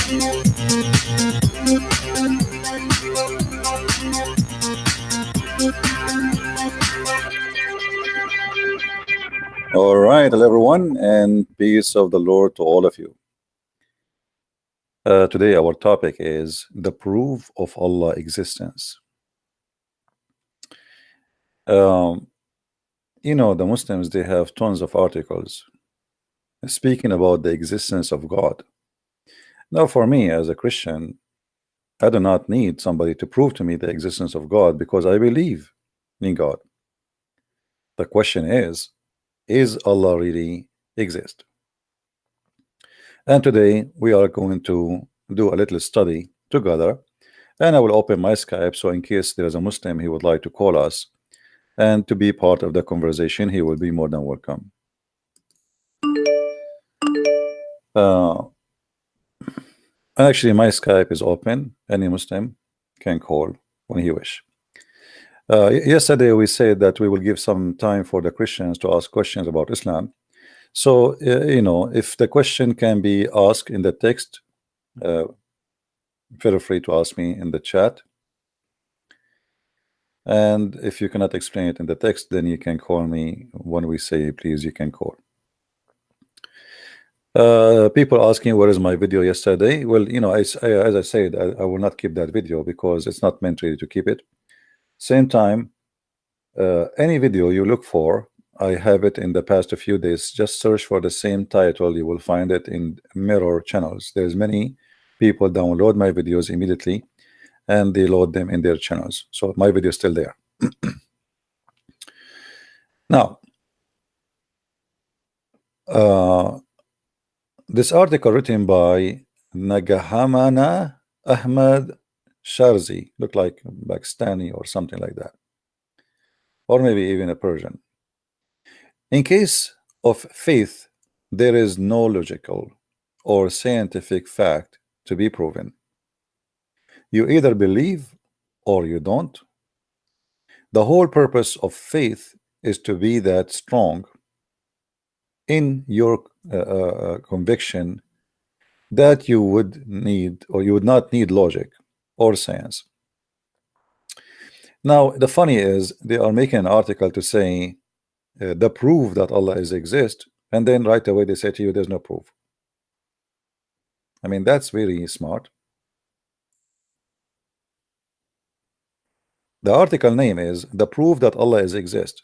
All right, hello everyone, and peace of the Lord to all of you. Today, our topic is the proof of Allah existence. Um, the Muslims, they have tons of articles speaking about the existence of God. Now, for me as a Christian, I do not need somebody to prove to me the existence of God because I believe in God. The question is Allah really exist? And today we are going to do a little study together, and I will open my Skype, so in case there is a Muslim he would like to call us and to be part of the conversation, he will be more than welcome. And actually my Skype is open. Any Muslim can call when he wish. Yesterday we said that we will give some time for the Christians to ask questions about Islam. So if the question can be asked in the text, feel free to ask me in the chat. And if you cannot explain it in the text, then you can call me when we say please, you can call. People asking where is my video yesterday. Well, as I said, I will not keep that video because it's not meant really to keep it. Same time, any video you look for, I have it in the past few days. Just search for the same title, you will find it in mirror channels. There's many people download my videos immediately and they load them in their channels, so my video is still there. Now, this article written by Nagahamana Ahmad Sharzi, look like Pakistani or something like that, or maybe even a Persian. In case of faith, there is no logical or scientific fact to be proven. You either believe or you don't. The whole purpose of faith is to be that strong in your conviction that you would need, or you would not need, logic or science. Now the funny is they are making an article to say the proof that Allah is exist, and then right away they say to you there's no proof. I mean, that's very smart. The article name is the proof that Allah is exist,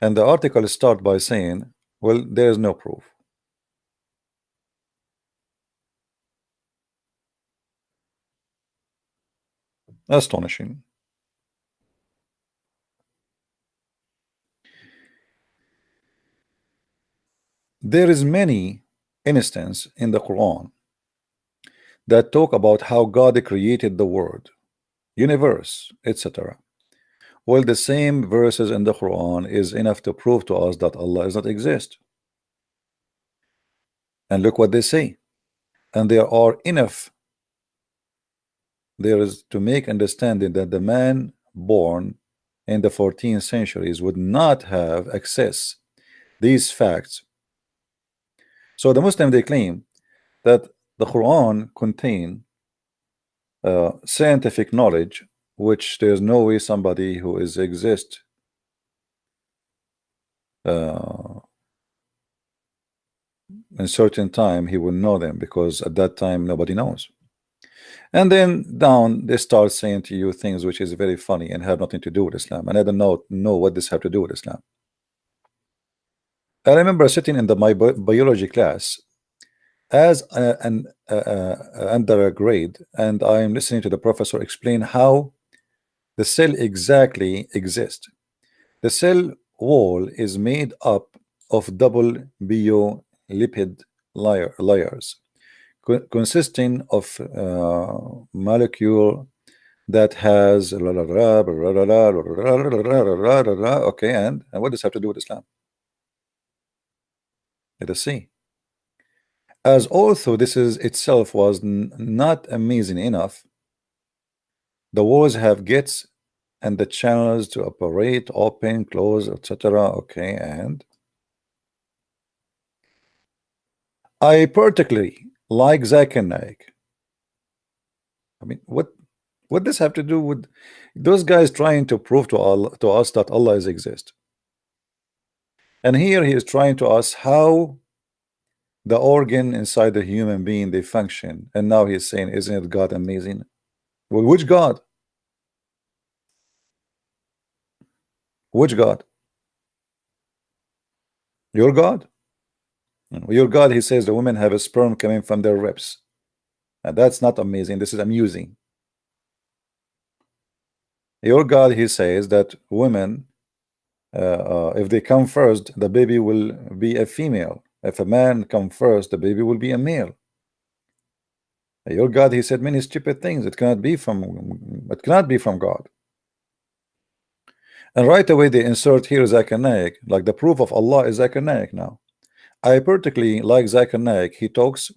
and the article start by saying, well, there is no proof. Astonishing. There is many instances in the Quran that talk about how God created the world, universe, etc. Well, the same verses in the Quran is enough to prove to us that Allah does not exist. And look what they say. And there are enough there is to make understanding that the man born in the 14th centuries would not have access these facts. So the Muslim, they claim that the Quran contain scientific knowledge, which there's no way somebody who is exist in certain time he will know them, because at that time nobody knows. And then down they start saying to you things which is very funny and have nothing to do with Islam, and I don't know what this have to do with Islam. I remember sitting in my biology class as an undergrad, and I'm listening to the professor explain how the cell exactly exists. The cell wall is made up of double biolipid layers consisting of molecule that has okay, and what does this have to do with Islam? Let us see. As although this is itself was not amazing enough, the walls have gates and the channels to operate, open, close, etc. Okay, and I particularly like Zakir Naik. I mean, what this have to do with those guys trying to prove to us that Allah is exist? And here he is trying to us how the organ inside the human being they function, and now he's saying, isn't it God amazing? Well, which God? Which God? Your God? Your God, he says the women have a sperm coming from their ribs. And that's not amazing, this is amusing. Your God, he says that women, if they come first, the baby will be a female. If a man come first, the baby will be a male. Your God, he said many stupid things. It cannot be from God. And right away they insert here Zakir Naik, like the proof of Allah is Zakir Naik now. I particularly like Zakir Naik. He talks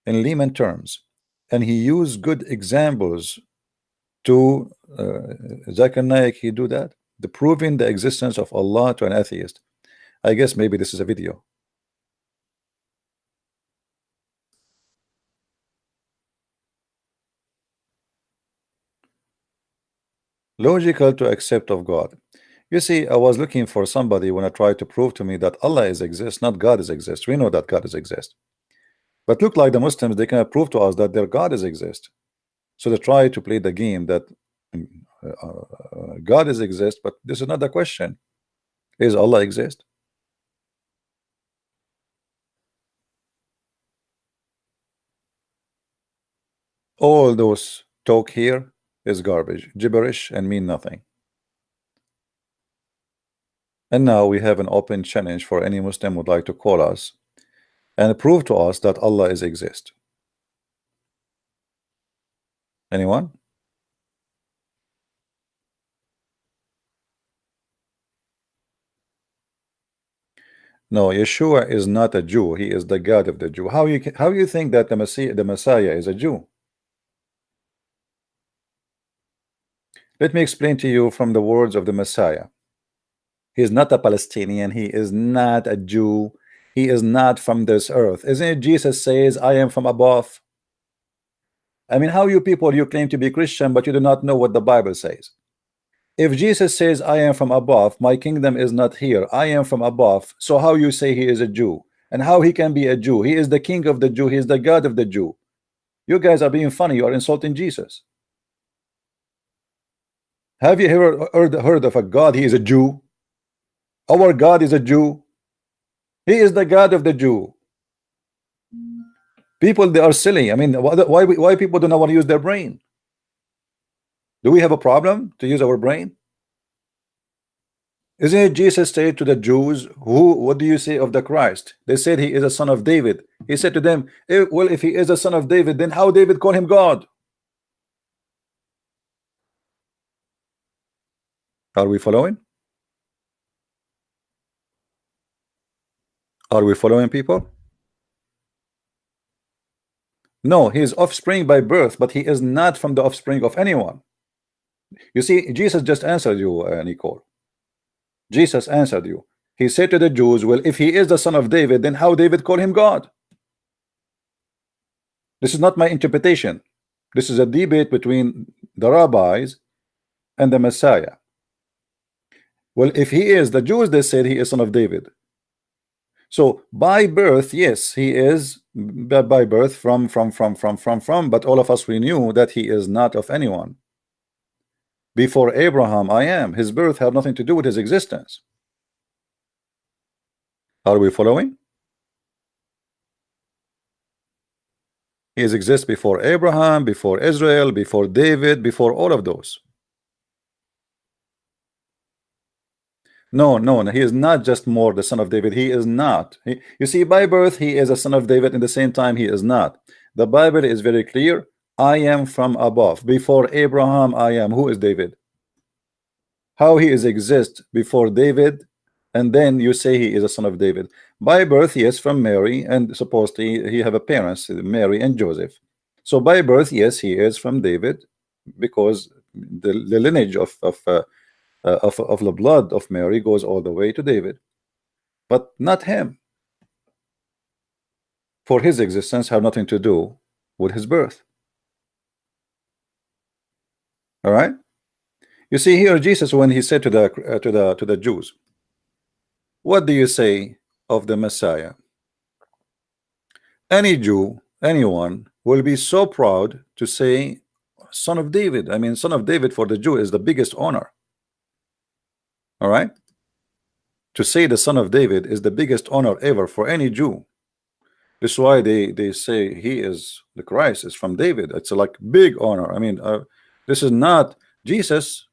in layman terms, and he used good examples to Zakir Naik. He do that, the proving the existence of Allah to an atheist. I guess maybe this is a video. Logical to accept of God. You see, I was looking for somebody when I tried to prove to me that Allah is exist, not God is exist. We know that God is exist. But look like the Muslims, they cannot prove to us that their God is exist. So they try to play the game that God is exist, but this is not the question. Is Allah exist? All those talk here is garbage, gibberish, and mean nothing. And now we have an open challenge for any Muslim who would like to call us and prove to us that Allah is exist. Anyone? No, Yeshua is not a Jew. He is the God of the Jew. How you think that the Messiah is a Jew? Let me explain to you from the words of the Messiah. He is not a Palestinian. He is not a Jew. He is not from this earth. Isn't it Jesus says, I am from above? I mean, how you people, you claim to be Christian, but you do not know what the Bible says. If Jesus says, I am from above, my kingdom is not here, I am from above, so how you say he is a Jew? And how he can be a Jew? He is the king of the Jew. He is the God of the Jew. You guys are being funny. You are insulting Jesus. Have you ever heard of a God? He is a Jew. Our God is a Jew. He is the God of the Jew. People, they are silly. I mean, why people do not want to use their brain? Do we have a problem to use our brain? Isn't it Jesus said to the Jews, what do you say of the Christ? They said he is a son of David. He said to them, well, if he is a son of David, then how David call him God? Are we following? Are we following, people? No, he is offspring by birth, but he is not from the offspring of anyone. You see, Jesus just answered you, Nicole. Jesus answered you. He said to the Jews, well, if he is the son of David, then how David call him God? This is not my interpretation. This is a debate between the rabbis and the Messiah. Well, if he is, the Jews, they said he is son of David. So by birth, yes, he is by birth from, but all of us, we knew that he is not of anyone. Before Abraham, I am. His birth had nothing to do with his existence. Are we following? He exists before Abraham, before Israel, before David, before all of those. No, he is not just more the son of David. He is not. You see, by birth, he is a son of David. In the same time, he is not. The Bible is very clear. I am from above. Before Abraham, I am. Who is David? How he is exist before David, and then you say he is a son of David. By birth, yes, from Mary, and supposedly he have a parents, Mary and Joseph. So by birth, yes, he is from David, because the lineage of the blood of Mary goes all the way to David, but not him. for his existence have nothing to do with his birth. All right. You see here Jesus, when he said to the Jews, what do you say of the Messiah? Any Jew, anyone will be so proud to say son of David. I mean, son of David for the Jew is the biggest honor. All right. To say the son of David is the biggest honor ever for any Jew. This is why they say he is the Christ, is from David. It's like big honor. I mean, this is not Jesus.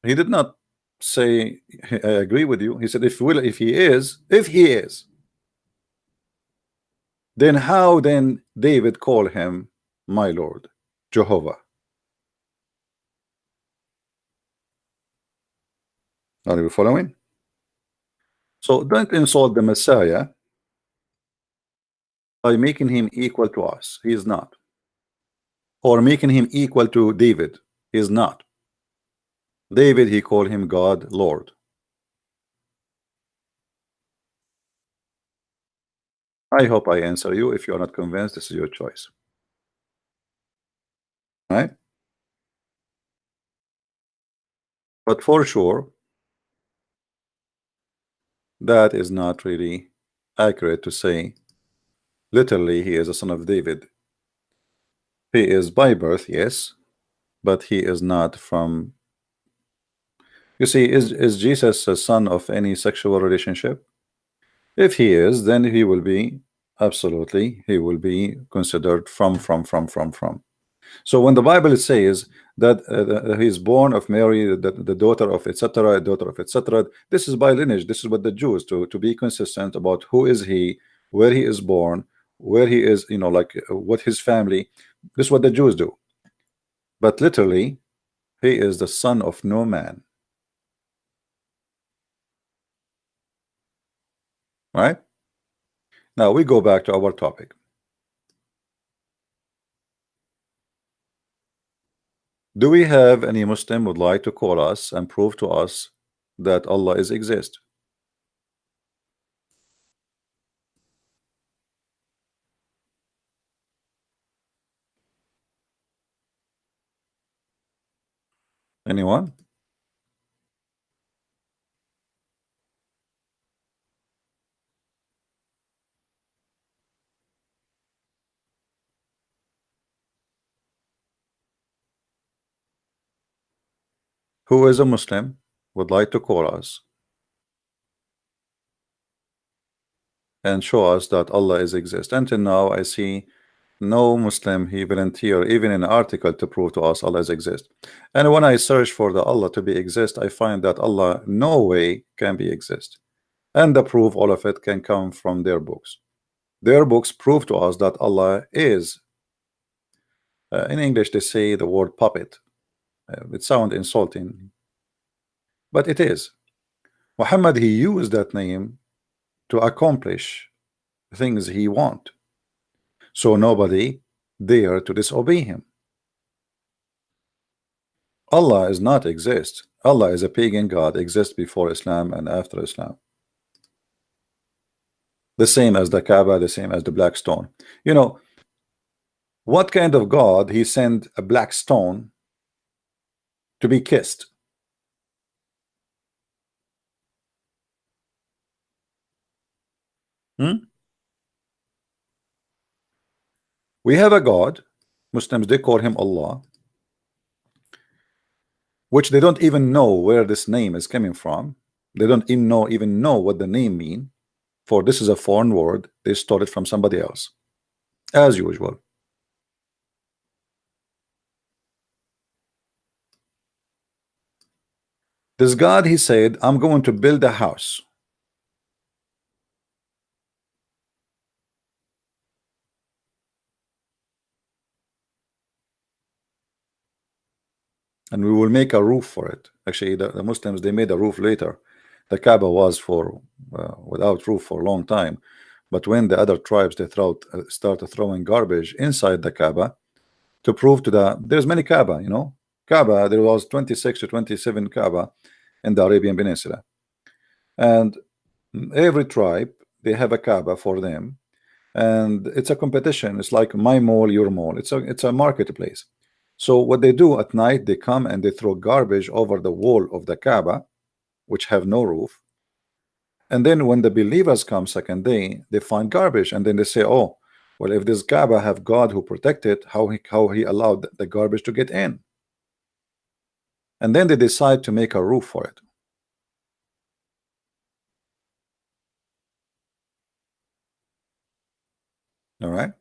He did not say I agree with you. He said if he is, then how then David call him my Lord, Jehovah? Are you following? So don't insult the Messiah by making him equal to us. He is not. Or making him equal to David. He is not. David, he called him God, Lord. I hope I answer you. If you are not convinced, this is your choice. Right? But for sure, that is not really accurate to say literally he is a son of David. He is by birth, yes, but he is not from. You see, is Jesus a son of any sexual relationship? If he is, then he will be absolutely, he will be considered from. So when the Bible says that he is born of Mary, the daughter of etc., daughter of etc., this is by lineage. This is what the Jews to be consistent about who is he, where he is born, where he is, you know, like what his family. This is what the Jews do. But literally, he is the son of no man. Right? Now we go back to our topic. Do we have any Muslim would like to call us and prove to us that Allah is exist? Anyone? Who is a Muslim would like to call us and show us that Allah is exist? Until now, I see no Muslim he volunteer even in an article to prove to us Allah is exist. And when I search for the Allah to be exist, I find that Allah no way can be exist. And the proof, all of it can come from their books. Their books prove to us that Allah is. In English, they say the word puppet. It sounds insulting, but it is. Muhammad, he used that name to accomplish things he want. So nobody dare to disobey him. Allah is not exist. Allah is a pagan god, exists before Islam and after Islam. The same as the Kaaba, the same as the black stone. You know, what kind of God he sent a black stone to be kissed? We have a God, Muslims, they call him Allah, which they don't even know where this name is coming from. They don't even know what the name mean, for this is a foreign word. They stole it from somebody else, as usual. This God, he said, I'm going to build a house. And we will make a roof for it. Actually, the Muslims, they made a roof later. The Kaaba was for without roof for a long time. But when the other tribes they started throwing garbage inside the Kaaba to prove to there's many Kaaba, you know. Kaaba, there was 26 to 27 Kaaba in the Arabian Peninsula. And every tribe, they have a Kaaba for them. and it's a competition. It's like my mall, your mall. It's a marketplace. So what they do at night, they come and they throw garbage over the wall of the Kaaba, which have no roof. And then when the believers come second day, they find garbage, and then they say, "Oh, well, if this Kaaba have God who protect it, how he allowed the garbage to get in?" And then they decide to make a roof for it. All right.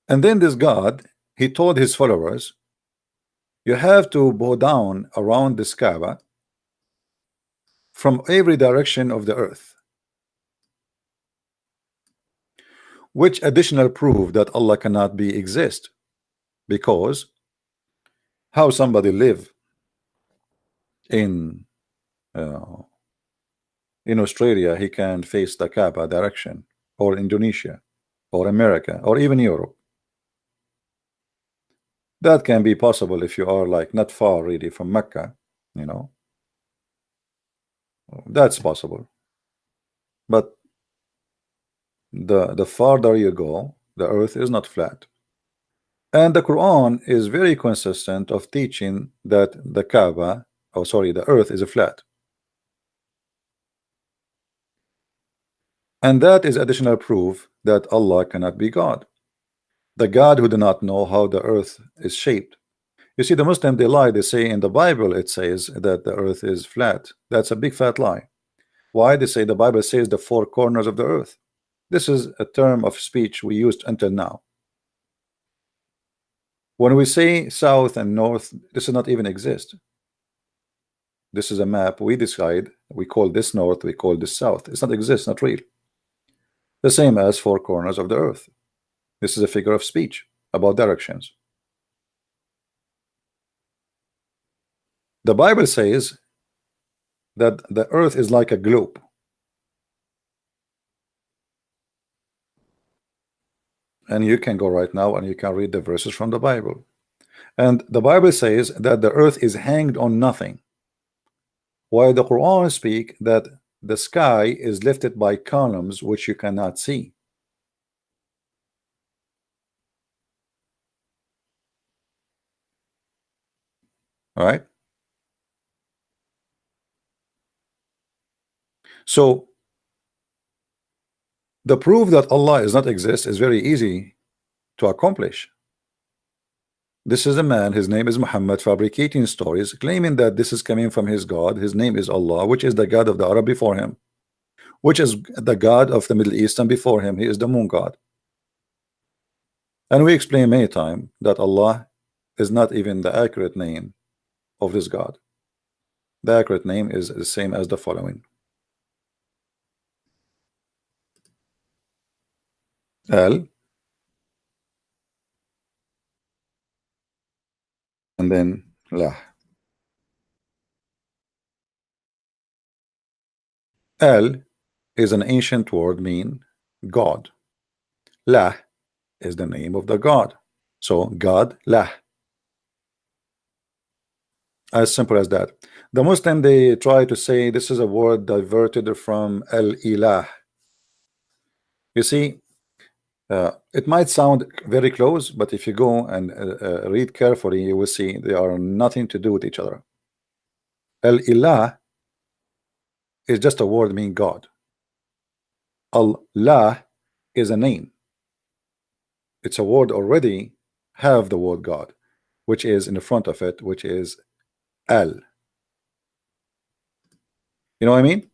And then this God, he told his followers, you have to bow down around this Kaaba from every direction of the earth. Which additional proof that Allah cannot be exist? Because how somebody live in uh, in Australia, he can face the Kaaba direction, or Indonesia, or America, or even Europe. That can be possible if you are like not far really from Mecca, you know. That's possible. But the farther you go, the earth is not flat. And the Quran is very consistent of teaching that the Kaaba, oh sorry, the earth is a flat. And that is additional proof that Allah cannot be God. The God who do not know how the earth is shaped. You see, the Muslim, they lie. They say in the Bible it says that the earth is flat. That's a big fat lie. Why? They say the Bible says the four corners of the earth. This is a term of speech we used until now. When we say south and north, this does not even exist. This is a map we decide. We call this north, we call this south. It's not exist, not real. The same as four corners of the earth. This is a figure of speech about directions. The Bible says that the earth is like a globe. And you can go right now and you can read the verses from the Bible. And the Bible says that the earth is hanged on nothing, while the Quran speak that the sky is lifted by columns which you cannot see. All right. So the proof that Allah is not exist is very easy to accomplish. This is a man, his name is Muhammad, fabricating stories, claiming that this is coming from his God. His name is Allah, which is the God of the Arab before him, which is the God of the Middle Eastern before him. He is the moon God. And we explain many times that Allah is not even the accurate name of this God. The accurate name is the same as the following. Al, and then Lah. Al is an ancient word mean God. Lah is the name of the God. So God, Lah. As simple as that. The Muslim, they try to say this is a word diverted from Al-Ilah. You see, it might sound very close, but if you go and read carefully, you will see they are nothing to do with each other. Al-Ilah is just a word meaning God. Allah is a name. It's a word already have the word God, which is in the front of it, which is Al. You know what I mean?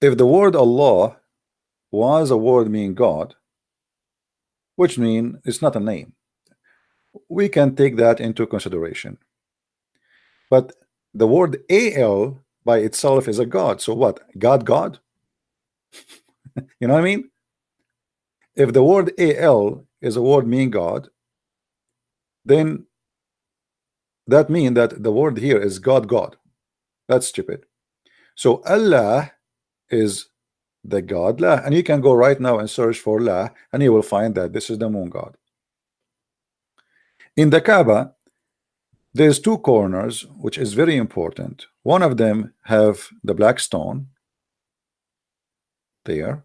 If the word Allah was a word meaning God, which means it's not a name, we can take that into consideration. But the word Al by itself is a God. So what? God? You know what I mean? If the word Al is a word meaning God, then that means that the word here is God. That's stupid. So Allah is the God La, and you can go right now and search for La, and you will find that this is the moon God. In the Kaaba, There's two corners, which is very important. One of them have the black stone there,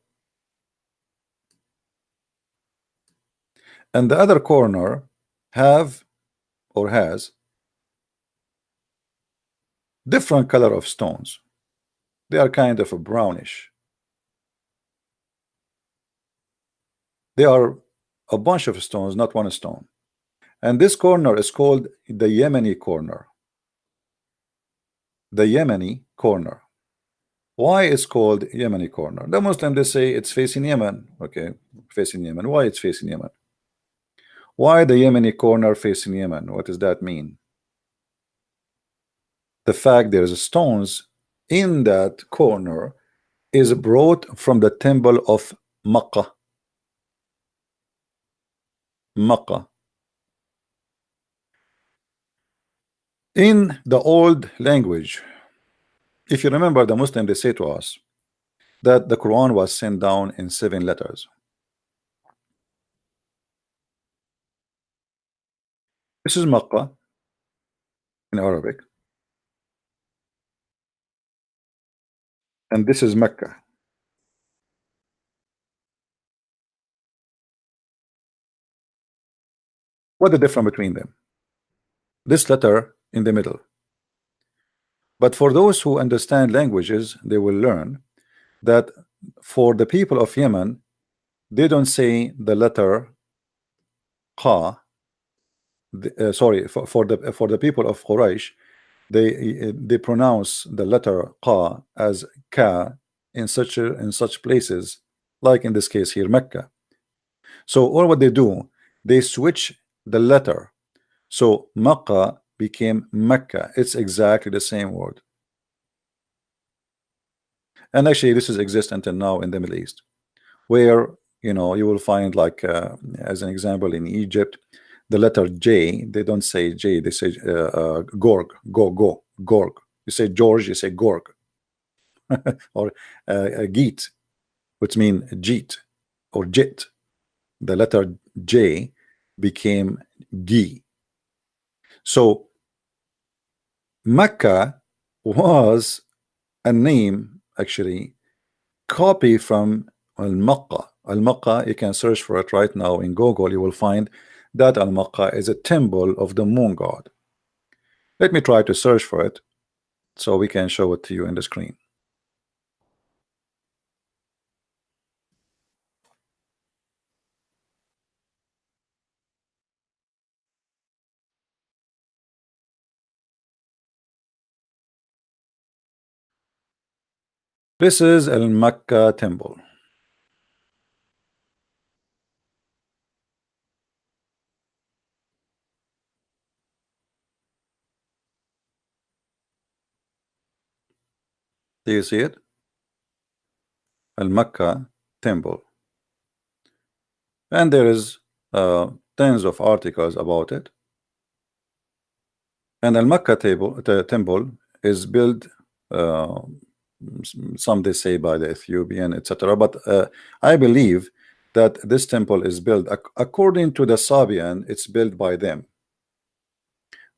and the other corner have or has different color of stones. They are kind of a brownish. They are a bunch of stones, not one stone. And this corner is called the Yemeni corner. The Yemeni corner. Why it's called Yemeni corner? The Muslims, they say it's facing Yemen. Okay, facing Yemen. Why it's facing Yemen? Why the Yemeni corner facing Yemen? What does that mean? The fact there's stones in that corner is brought from the temple of Makkah. Makkah. In the old language, if you remember, the Muslim, they say to us that the Quran was sent down in 7 letters. This is Makkah in Arabic, and this is Mecca. What the difference between them? This letter in the middle. But for those who understand languages, they will learn that for the people of Yemen, they don't say the letter Qa. Sorry, for the people of Quraysh, they pronounce the letter Qa as Ka in such places, like in this case here, Mecca. So all what they do, they switch the letter. So Makkah became Mecca. It's exactly the same word. And actually, this is exist until now in the Middle East, where you will find, like as an example, in Egypt, the letter J, they don't say J, they say Gorg, Gorg. You say George, you say Gorg, or Geet, which means Jeet or Jit. The letter J became G. So Mecca was a name, actually, copy from Al-Makkah. Al-Makkah, you can search for it right now in Google. You will find that Al-Makkah is a temple of the moon god. Let me try to search for it so we can show it to you in the screen. This is Al-Makkah temple. Do you see it? Al-Makkah temple. And there is tens of articles about it. And Al-Makkah temple is built, some they say by the Ethiopian, etc. But I believe that this temple is built according to the Sabian. It's built by them.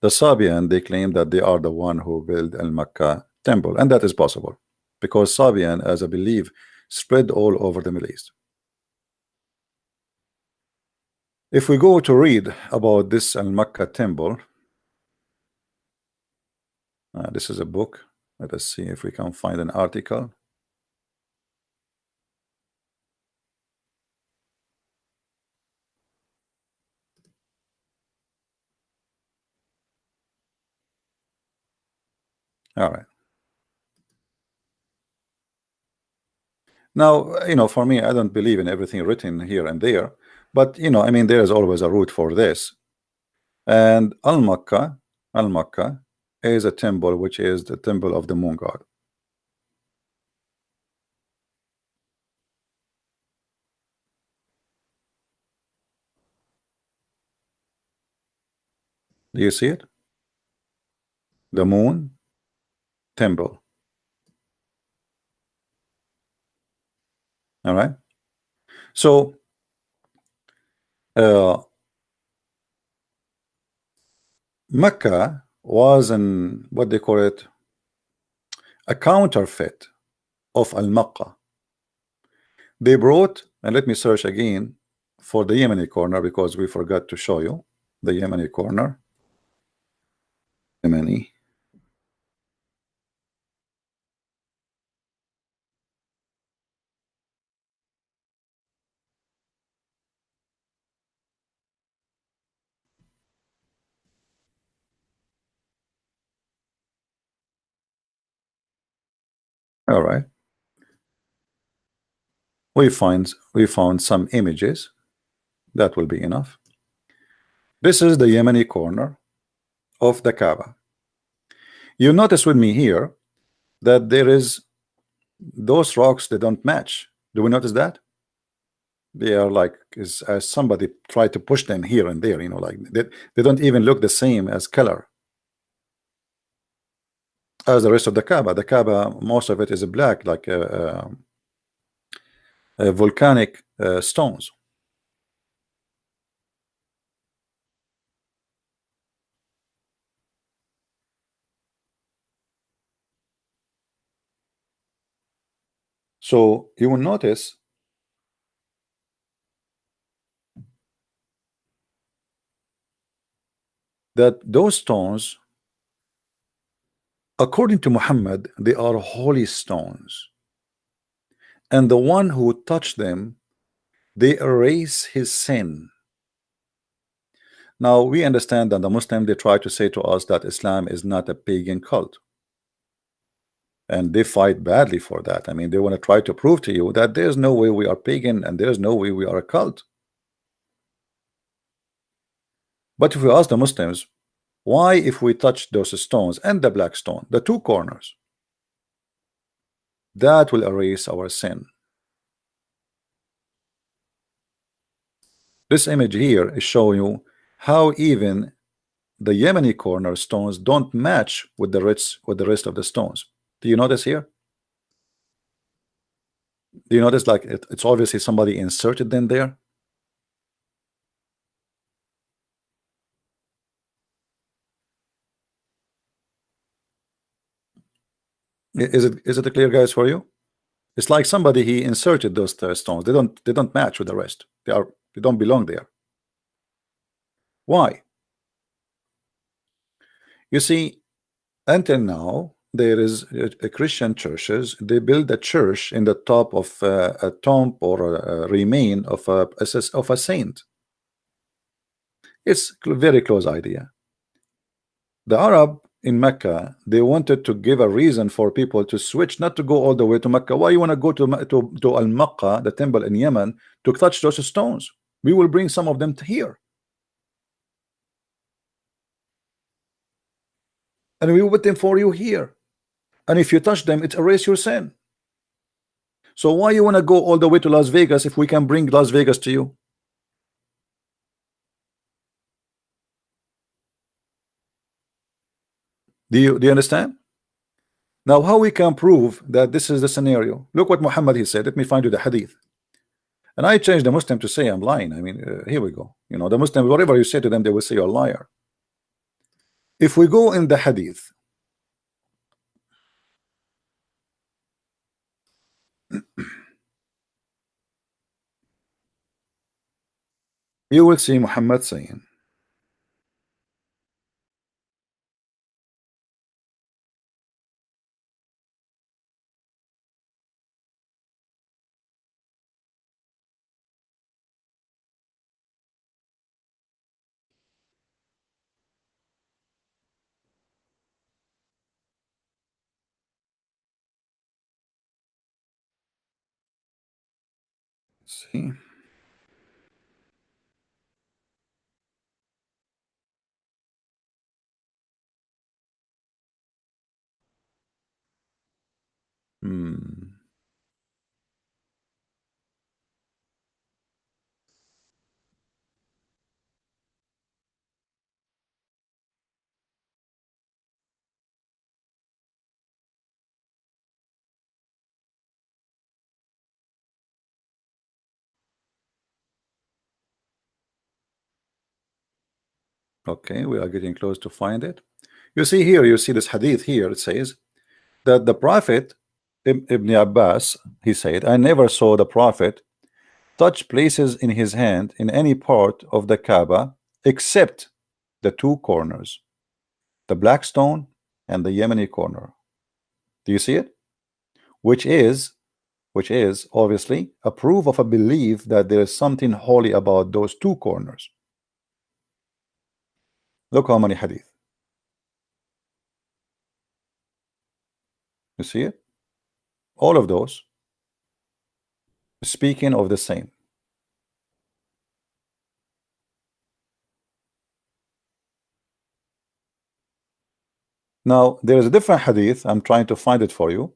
The Sabian, they claim that they are the one who built Al-Makkah temple, and that is possible because Sabian, as I believe, spread all over the Middle East. If we go to read about this Al-Makkah temple, this is a book. Let us see if we can find an article. All right. Now, for me, I don't believe in everything written here and there, but I mean, there is always a root for this. And Al-Makkah is a temple which is the temple of the moon god. Do you see it? The moon temple. All right. So Mecca was an what they call it, a counterfeit of Al-Makkah. They brought, and let me search again for the Yemeni corner because we forgot to show you the Yemeni corner. Yemeni. All right. We found some images. That will be enough. This is the Yemeni corner of the Kaaba. You notice with me here that there is those rocks, they don't match. Do we notice that? They are like as somebody tried to push them here and there, like they don't even look the same as color as the rest of the Kaaba. The Kaaba, most of it is black, like volcanic stones. So you will notice that those stones, according to Muhammad, they are holy stones, and the one who touched them, they erase his sin. Now we understand that the Muslim, they try to say to us that Islam is not a pagan cult, and they fight badly for that. I mean, they want to try to prove to you that there's no way we are pagan and there's no way we are a cult. But if we ask the Muslims, why, if we touch those stones and the black stone, the two corners, that will erase our sin? This image here is showing you how even the Yemeni corner stones don't match with the rest of the stones. Do you notice here? Do you notice like it's obviously somebody inserted them there? Is it clear, guys, for you? It's like somebody he inserted those stones. They don't match with the rest. They don't belong there. Why? You see, until now there is a Christian churches. They build a church in the top of a tomb or a remain of a saint. It's very close idea. The Arab in Mecca, they wanted to give a reason for people to switch, not to go all the way to Mecca. Why you want to go to Al-Makkah, the temple in Yemen, to touch those stones? We will bring some of them to here, and we will put them for you here. And if you touch them, it erase your sin. So why you want to go all the way to Las Vegas if we can bring Las Vegas to you? Do you understand? Now, how we can prove that this is the scenario? Look what Muhammad he said. Let me find you the hadith. And I changed the Muslim to say I'm lying. I mean, here we go. The Muslim, whatever you say to them, they will say you're a liar. If we go in the hadith, you will see Muhammad saying, see, hmm. Okay, we are getting close to find it. You see here, you see this hadith here. It says that the Prophet Ibn Abbas, he said, I never saw the Prophet touch places in his hand in any part of the Kaaba except the two corners, the black stone and the Yemeni corner. Do you see it? Which is obviously a proof of a belief that there is something holy about those two corners. Look how many hadith. You see it? All of those speaking of the same. Now there is a different hadith. I'm trying to find it for you.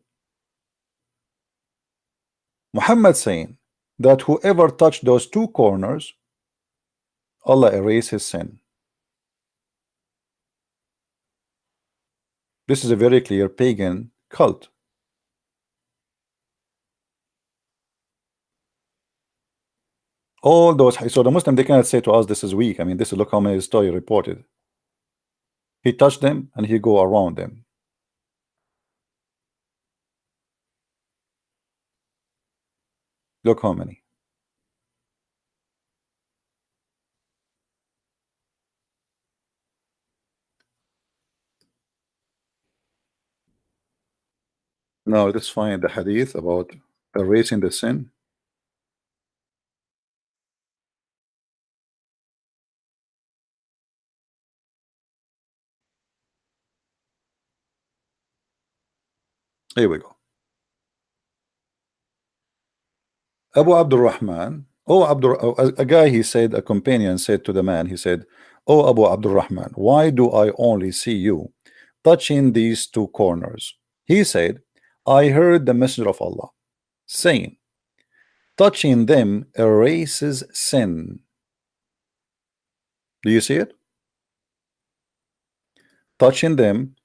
Muhammad saying that whoever touched those two corners, Allah erase his sin. This is a very clear pagan cult. All those, so the Muslim, they cannot say to us this is weak. I mean, this is, look how many story reported. He touched them and he go around them. Look how many. Now let's find the hadith about erasing the sin. Here we go. Abu Abdul Rahman, a guy, he said, a companion said to the man, he said, "Oh Abu Abdul Rahman, why do I only see you touching these two corners?" He said, I heard the Messenger of Allah saying, touching them erases sin. Do you see it? Touching them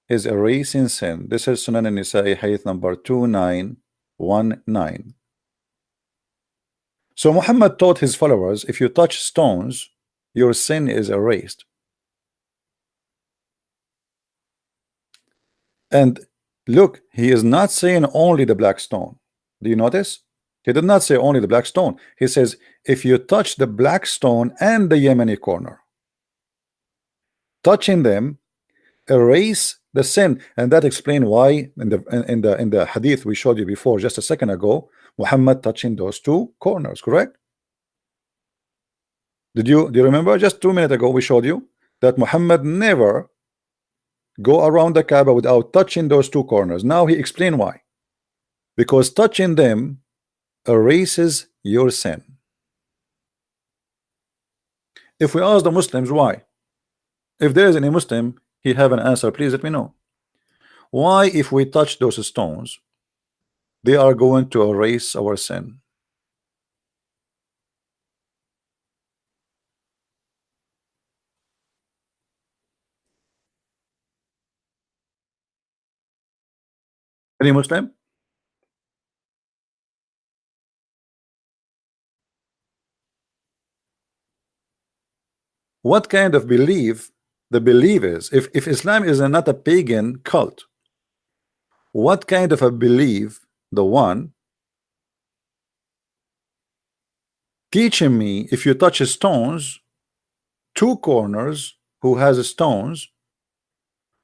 is erasing sin. This is Sunan an-Nisa'i, hadith number 2919. So Muhammad taught his followers, if you touch stones, your sin is erased. And look, he is not saying only the black stone. Do you notice? He did not say only the black stone. He says, if you touch the black stone and the Yemeni corner, touching them erase the sin. And that explains why in the hadith we showed you before just a second ago, Muhammad touching those two corners, correct? Do you remember just 2 minutes ago we showed you that Muhammad never go around the Kaaba without touching those two corners. Now he explained why. Because touching them erases your sin. If we ask the Muslims why, if there is any Muslim, he have an answer, please let me know. Why, if we touch those stones, they are going to erase our sin? Any Muslim? What kind of belief the belief is? If Islam is not a pagan cult, what kind of a belief the one teaching me if you touch stones, two corners who has stones,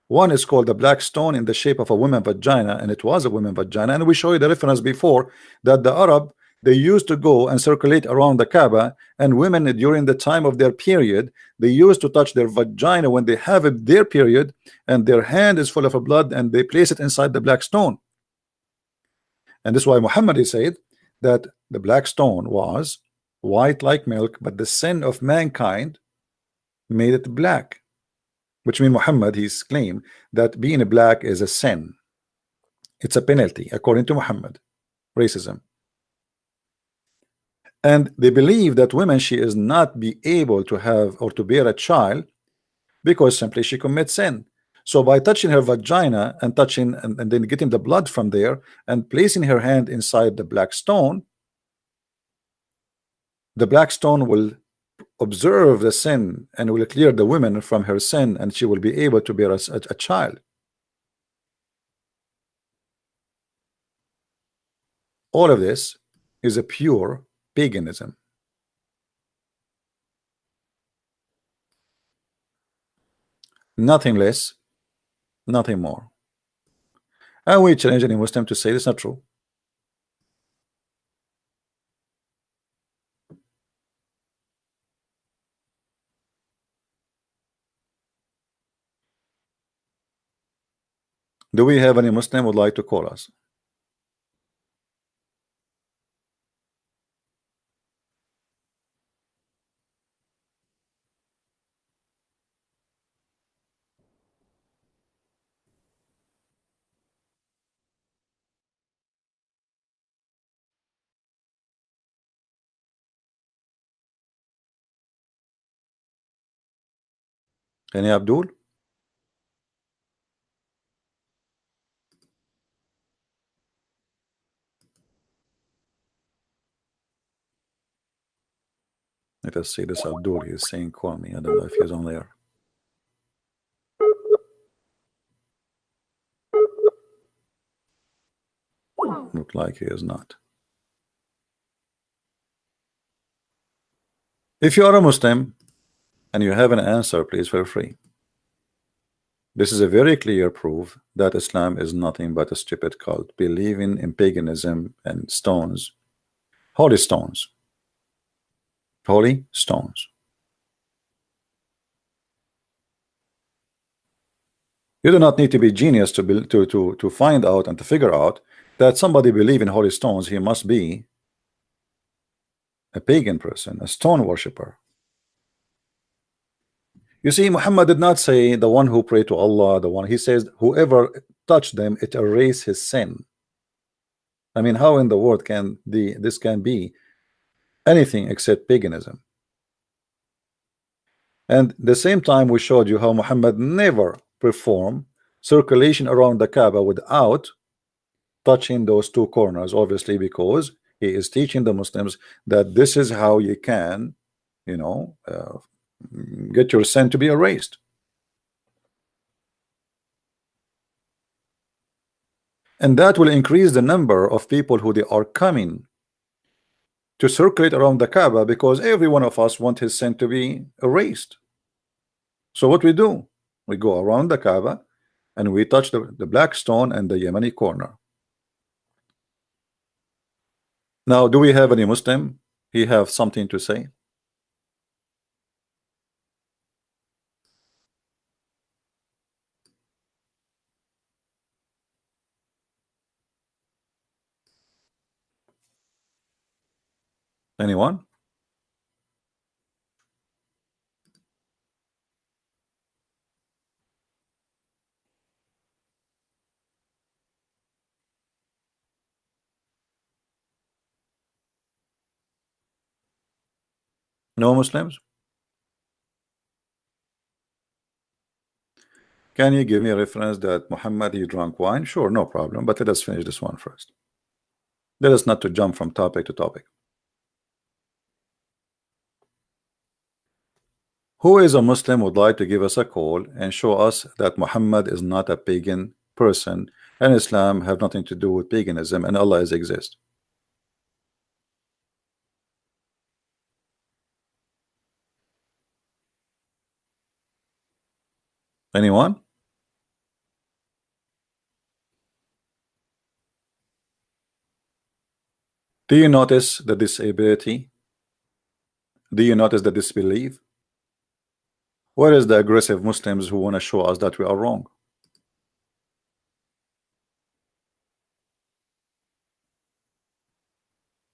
one is called the black stone in the shape of a woman vagina, and it was a woman vagina, and we show you the reference before that the Arab, they used to go and circulate around the Kaaba, and women during the time of their period, they used to touch their vagina when they have their period, and their hand is full of blood, and they place it inside the black stone. And this is why Muhammad said that the black stone was white like milk, but the sin of mankind made it black, which means Muhammad, he's claimed that being black is a sin. It's a penalty according to Muhammad, racism. And they believe that women, she is not be able to have or to bear a child because simply she commits sin. So by touching her vagina and touching and then getting the blood from there and placing her hand inside the black stone will observe the sin and will clear the woman from her sin, and she will be able to bear a child. All of this is a pure paganism. Nothing less, nothing more. And we challenge any Muslim to say it's not true. Do we have any Muslim would like to call us? Any Abdul? Let us see this Abdul. He's saying call me. I don't know if he's on there. Look like he is not. If you are a Muslim and you have an answer, please feel free. This is a very clear proof that Islam is nothing but a stupid cult, believing in paganism and stones, holy stones. Holy stones. You do not need to be genius to find out and to figure out that somebody believe in holy stones. He must be a pagan person, a stone worshipper. You see, Muhammad did not say the one who prayed to Allah, the one. He says whoever touched them, it erase his sin. I mean, how in the world can this can be anything except paganism? And the same time we showed you how Muhammad never performed circulation around the Kaaba without touching those two corners, obviously because he is teaching the Muslims that this is how you can, you know, get your sin to be erased. And that will increase the number of people who they are coming to circulate around the Kaaba, because every one of us want his sin to be erased. So what we do, we go around the Kaaba and we touch the black stone and the Yemeni corner. Now, do we have any Muslim? He have something to say? Anyone? No Muslims? Can you give me a reference that Muhammad he drank wine? Sure, no problem, but let us finish this one first. Let us not to jump from topic to topic. Who is a Muslim would like to give us a call and show us that Muhammad is not a pagan person and Islam have nothing to do with paganism and Allah is exist? Anyone? Do you notice the disability? Do you notice the disbelief? Where is the aggressive Muslims who want to show us that we are wrong?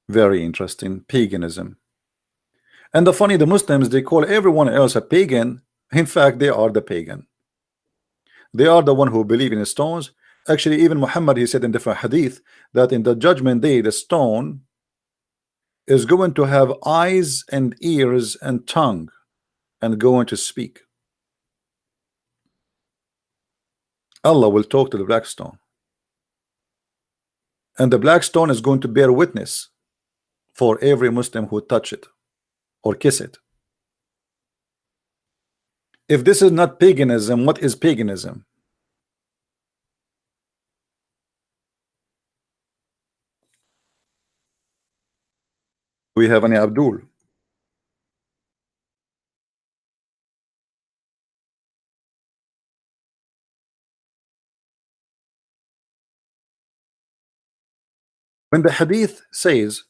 Very interesting. Paganism. And the funny, the Muslims, they call everyone else a pagan. In fact, they are the pagan. They are the one who believe in stones. Actually, even Muhammad, he said in different hadith that in the judgment day, the stone is going to have eyes and ears and tongue and going to speak. Allah will talk to the black stone, and the black stone is going to bear witness for every Muslim who touch it or kiss it. If this is not paganism, what is paganism? Do we have any Abdul? When the hadith says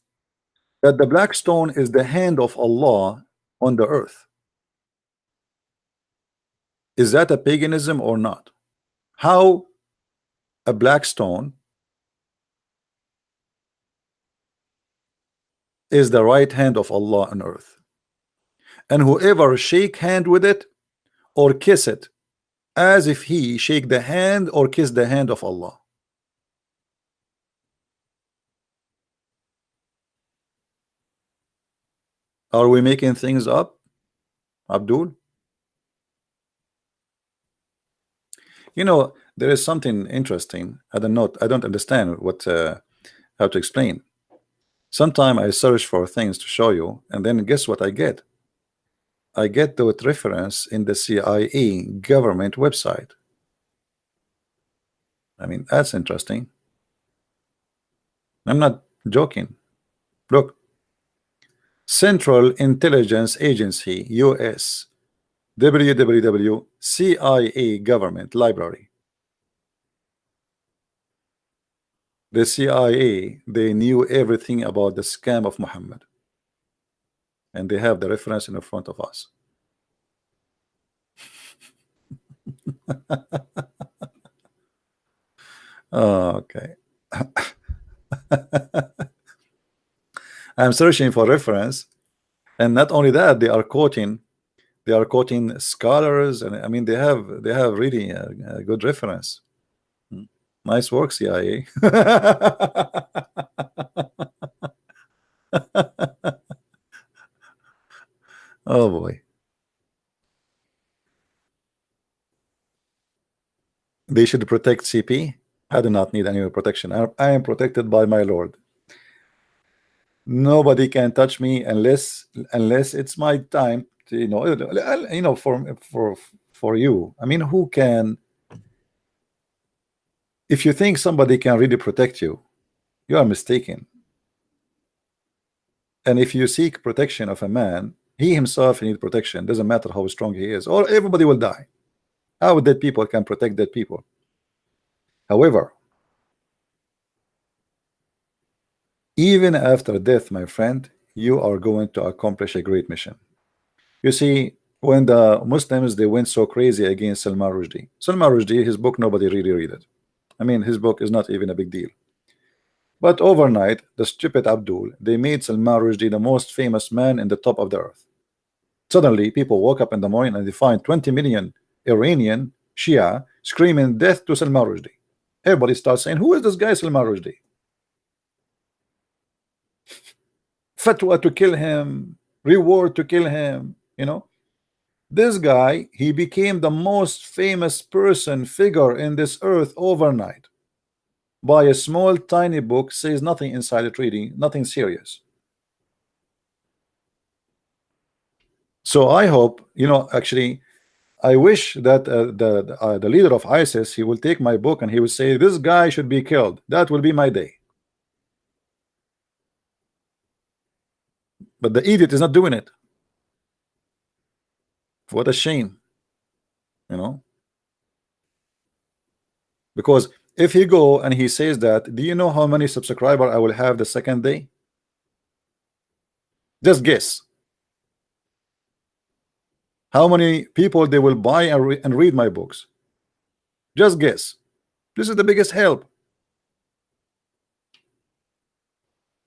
that the black stone is the hand of Allah on the earth, is that a paganism or not? How a black stone is the right hand of Allah on earth, and whoever shake hand with it or kiss it as if he shake the hand or kiss the hand of Allah? Are we making things up, Abdul? You know, there is something interesting. I don't understand what how to explain. Sometime I search for things to show you, and then guess what I get? I get the reference in the CIA government website. I mean, that's interesting. I'm not joking. Look, Central Intelligence Agency, US, www CIA government library. The CIA, they knew everything about the scam of Muhammad, and they have the reference in front of us. Oh, okay. I'm searching for reference, and not only that, they are quoting scholars, and I mean they have really a good reference. Nice work, CIA. Oh boy, they should protect CP. I do not need any protection. I am protected by my Lord. Nobody can touch me unless it's my time to, for you. I mean, who can? If you think somebody can really protect you, you are mistaken. And if you seek protection of a man, he himself needs protection. Doesn't matter how strong he is, or everybody will die. How dead people can protect dead people? However, even after death, my friend, you are going to accomplish a great mission. You see, when the Muslims they went so crazy against Salman Rushdie, his book nobody really read it. I mean, his book is not even a big deal. But overnight, the stupid Abdul, they made Salman Rushdie the most famous man in the top of the earth. Suddenly, people woke up in the morning and they find 20 million Iranian Shia screaming death to Salman Rushdie. Everybody starts saying, who is this guy Salman Rushdie? Fatwa to kill him, reward to kill him, This guy, he became the most famous figure in this earth overnight. By a small tiny book, says nothing inside it, reading nothing serious. So I hope, actually, I wish that the leader of ISIS, he will take my book and he will say this guy should be killed. That will be my day. But the idiot is not doing it. What a shame, you know. Because if he go and he says that, do you know how many subscriber I will have the second day? Just guess. How many people they will buy and read my books? Just guess. This is the biggest help.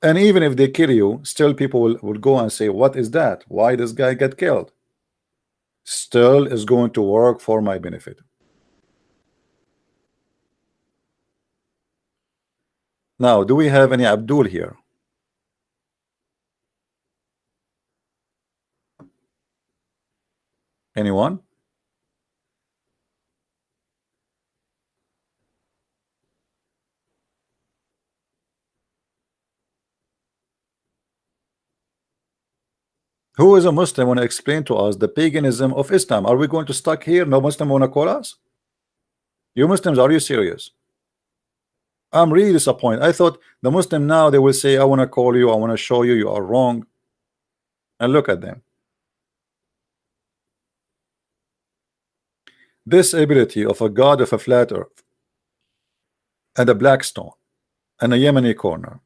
And even if they kill you, still people will go and say, what is that? Why this guy get killed? Still is going to work for my benefit. Now, do we have any Abdul here? Anyone? Who is a Muslim want to explain to us the paganism of Islam? Are we going to stuck here? No Muslim want to call us? You Muslims, are you serious? I'm really disappointed. I thought the Muslim now they will say, I want to call you, I want to show you you are wrong. And look at them. This ability of a god of a flat earth and a black stone and a Yemeni corner,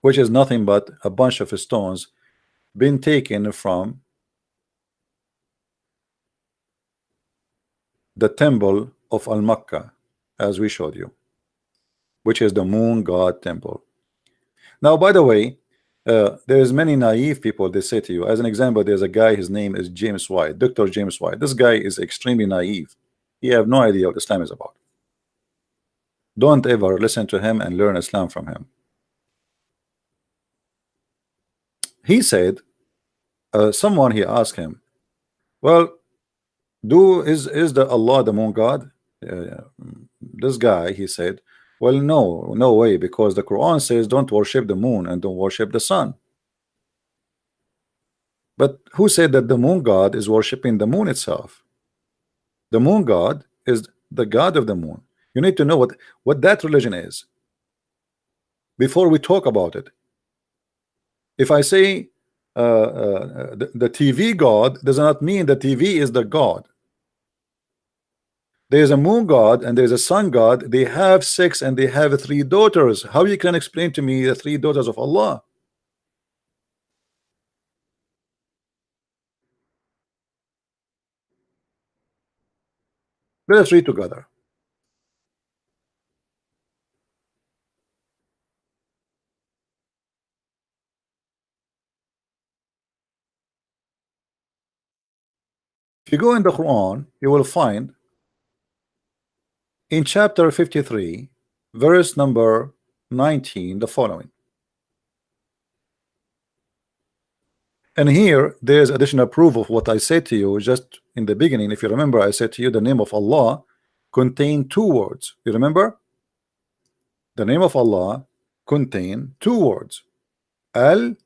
which is nothing but a bunch of stones been taken from the temple of Al-Makkah, as we showed you, which is the moon god temple. Now, by the way, there's many naive people. They say to you, as an example, there's a guy, his name is James White, Dr. James White. This guy is extremely naive. He have no idea what Islam is about. Don't ever listen to him and learn Islam from him. He said, someone, he asked him, well, is the Allah the moon god? This guy, he said, well, no way, because the Quran says don't worship the moon and don't worship the sun. But who said that the moon god is worshiping the moon itself? The moon god is the god of the moon. You need to know what that religion is before we talk about it. If I say the TV god, does not mean the TV is the god. There is a moon god and there is a sun god. They have sex and they have 3 daughters. How you can explain to me the 3 daughters of Allah? Let us read together. If you go in the Quran, you will find in chapter 53, verse number 19, the following. And here there's additional proof of what I said to you just in the beginning. If you remember, I said to you the name of Allah contain 2 words. You remember? The name of Allah contain 2 words. Al,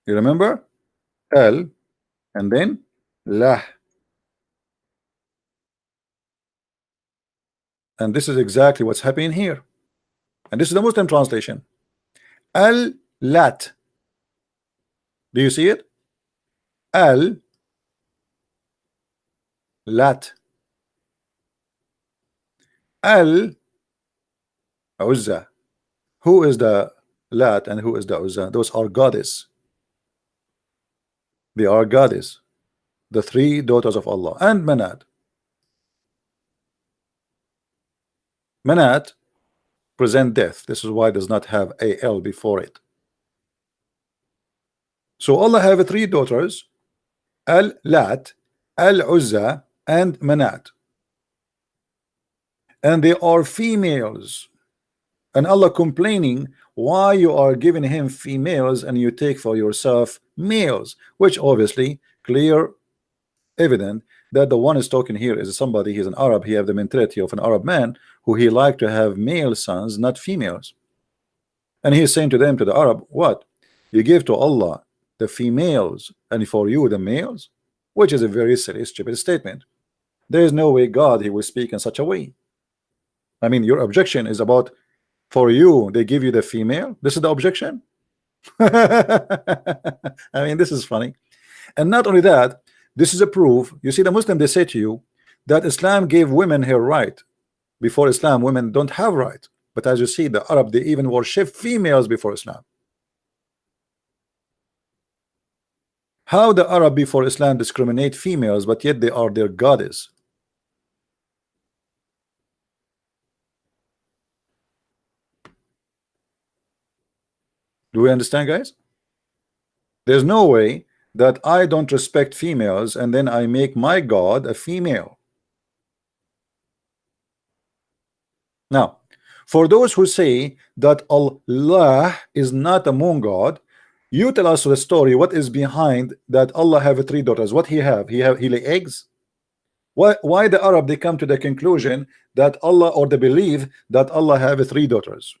you remember? Al, and then Lah. And this is exactly what's happening here. And this is the Muslim translation. Al-Lat. Do you see it? Al-Lat. Al-Uzza. Who is the Lat and who is the Uzza? Those are goddess. They are goddess. The 3 daughters of Allah. And Manat. Manat present death. This is why it does not have al before it. So Allah have 3 daughters, Al-Lat, Al-Uzza, and Manat. And they are females. And Allah complaining why you are giving him females and you take for yourself males, which obviously clear evident that the one is talking here is somebody, he's an Arab, he have the mentality of an Arab man who he like to have male sons, not females. And he is saying to them, to the Arab, what? You give to Allah the females and for you the males? Which is a very silly, stupid statement. There is no way God he will speak in such a way. I mean, your objection is about for you they give you the female. This is the objection. I mean, this is funny. And not only that, this is a proof. You see, the Muslim, they say to you that Islam gave women her right. Before Islam, women don't have right. But as you see, the Arab, they even worship females before Islam. How the Arab before Islam discriminate females, but yet they are their goddess? Do we understand, guys? There's no way that I don't respect females and then I make my God a female. Now, for those who say that Allah is not a moon god, you tell us the story. What is behind that Allah have 3 daughters? What he have? He lay eggs? Why the Arab they come to the conclusion that Allah, or they believe that Allah have 3 daughters?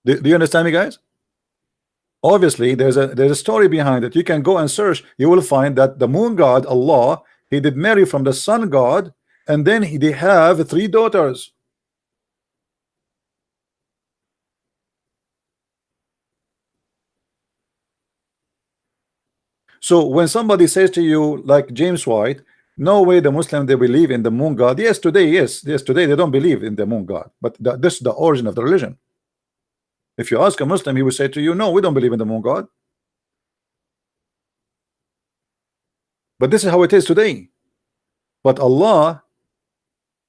Do you understand me, guys? Obviously, there's a story behind it. You can go and search. You will find that the moon god Allah, he did marry from the sun god, and then they have three daughters. So when somebody says to you, like James White, no way the Muslim they believe in the moon god. Yes, today, yes, today they don't believe in the moon god, but this is the origin of the religion. If you ask a Muslim, he will say to you, no, we don't believe in the moon god. But this is how it is today. But Allah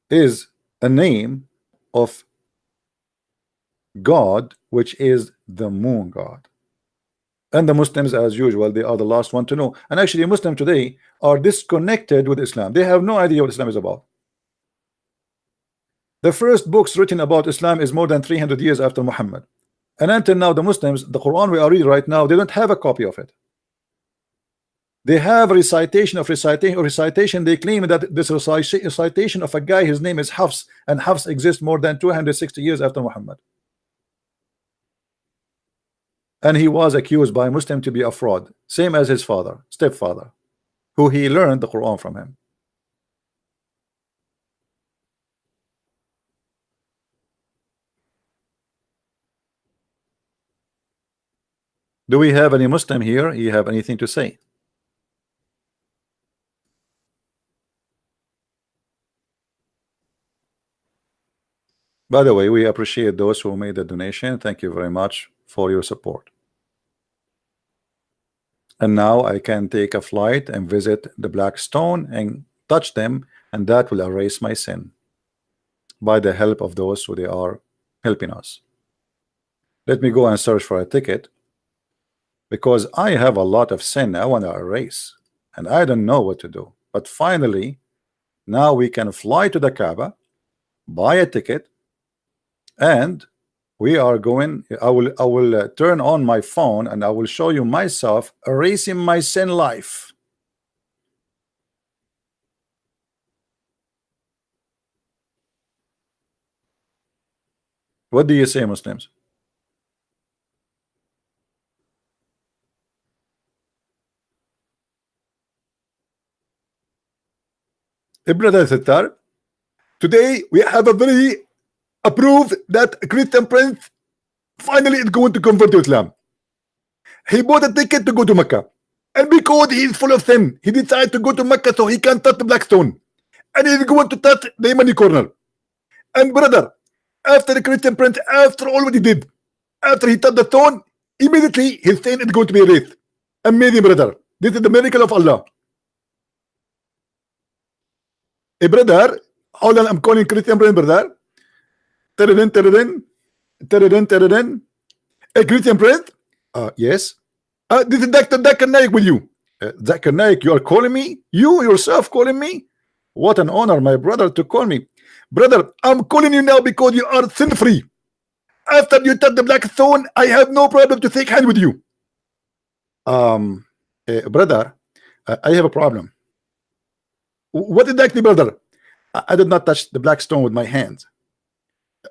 is a name of God, which is the moon god. And the Muslims, as usual, they are the last one to know. And actually, Muslims today are disconnected with Islam. They have no idea what Islam is about. The first books written about Islam is more than 300 years after Muhammad. And until now, the Muslims, the Quran we are reading right now, they don't have a copy of it. They have a recitation of recitation. They claim that this recitation of a guy, his name is Hafs, and Hafs exists more than 260 years after Muhammad. And he was accused by Muslim to be a fraud, same as his father, stepfather, who he learned the Quran from him. Do we have any Muslim here? You have anything to say? By the way, we appreciate those who made the donation. Thank you very much for your support. And now I can take a flight and visit the black stone and touch them, and that will erase my sin by the help of those who they are helping us. Let me go and search for a ticket, because I have a lot of sin I want to erase and I don't know what to do. But finally, now we can fly to the Kaaba, buy a ticket, and we are going. I will turn on my phone and I will show you myself erasing my sin life. What do you say, Muslims? Brother Sittar, today we have a very approved that Christian prince finally is going to convert to Islam. He bought a ticket to go to Mecca, and because he is full of sin, he decided to go to Mecca so he can touch the black stone, and he's going to touch the Yemeni corner. And brother, after the Christian prince, after all what he did, after he touched the stone, immediately his sin is going to be erased. Amazing, brother. This is the miracle of Allah. A brother, hold on, I'm calling Christian prince, brother. Teredin. A Christian prince? Yes. This is Dr. Naik with you. Dr. Naik, you are calling me? You yourself calling me? What an honor, my brother, to call me. Brother, I'm calling you now because you are sin-free. After you touch the black stone, I have no problem to shake hands with you. Brother, I have a problem. What exactly, brother? I did not touch the black stone with my hands.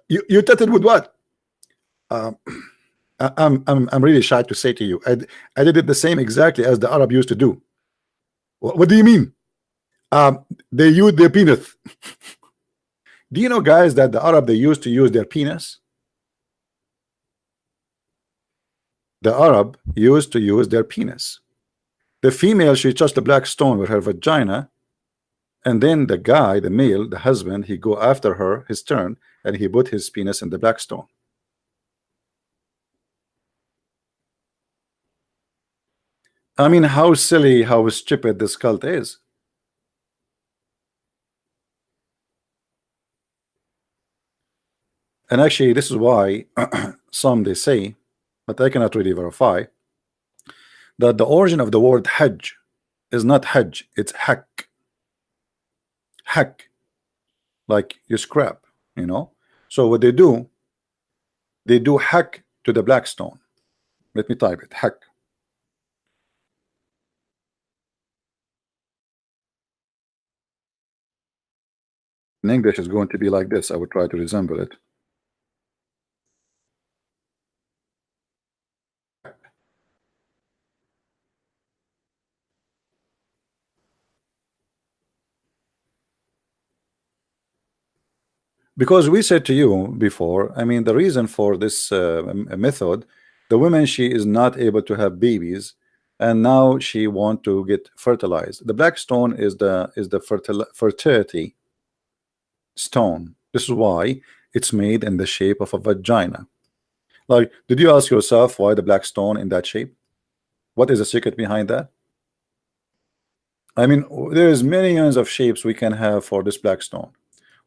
You touched it with what? I'm really shy to say to you. I did it the same exactly as the Arab used to do. What do you mean? They use their penis. Do you know, guys, that the Arab, they used to use their penis? The Arab used to use their penis. The female, she touched the black stone with her vagina, and then the guy, the male, the husband, he go after her, his turn, and he put his penis in the black stone. I mean, how silly, how stupid this cult is. And actually, this is why some they say, but I cannot really verify, that the origin of the word Hajj is not Hajj, it's Hak. Hak, like you scrap, you know. So what they do Hak to the black stone. Let me type it, Hak. In English is going to be like this. I will try to resemble it. Because we said to you before, I mean, the reason for this method, the woman, she is not able to have babies, and now she want to get fertilized. The black stone is the fertility stone. This is why it's made in the shape of a vagina. Like, did you ask yourself why the black stone in that shape? What is the secret behind that? I mean, there is millions of shapes we can have for this black stone.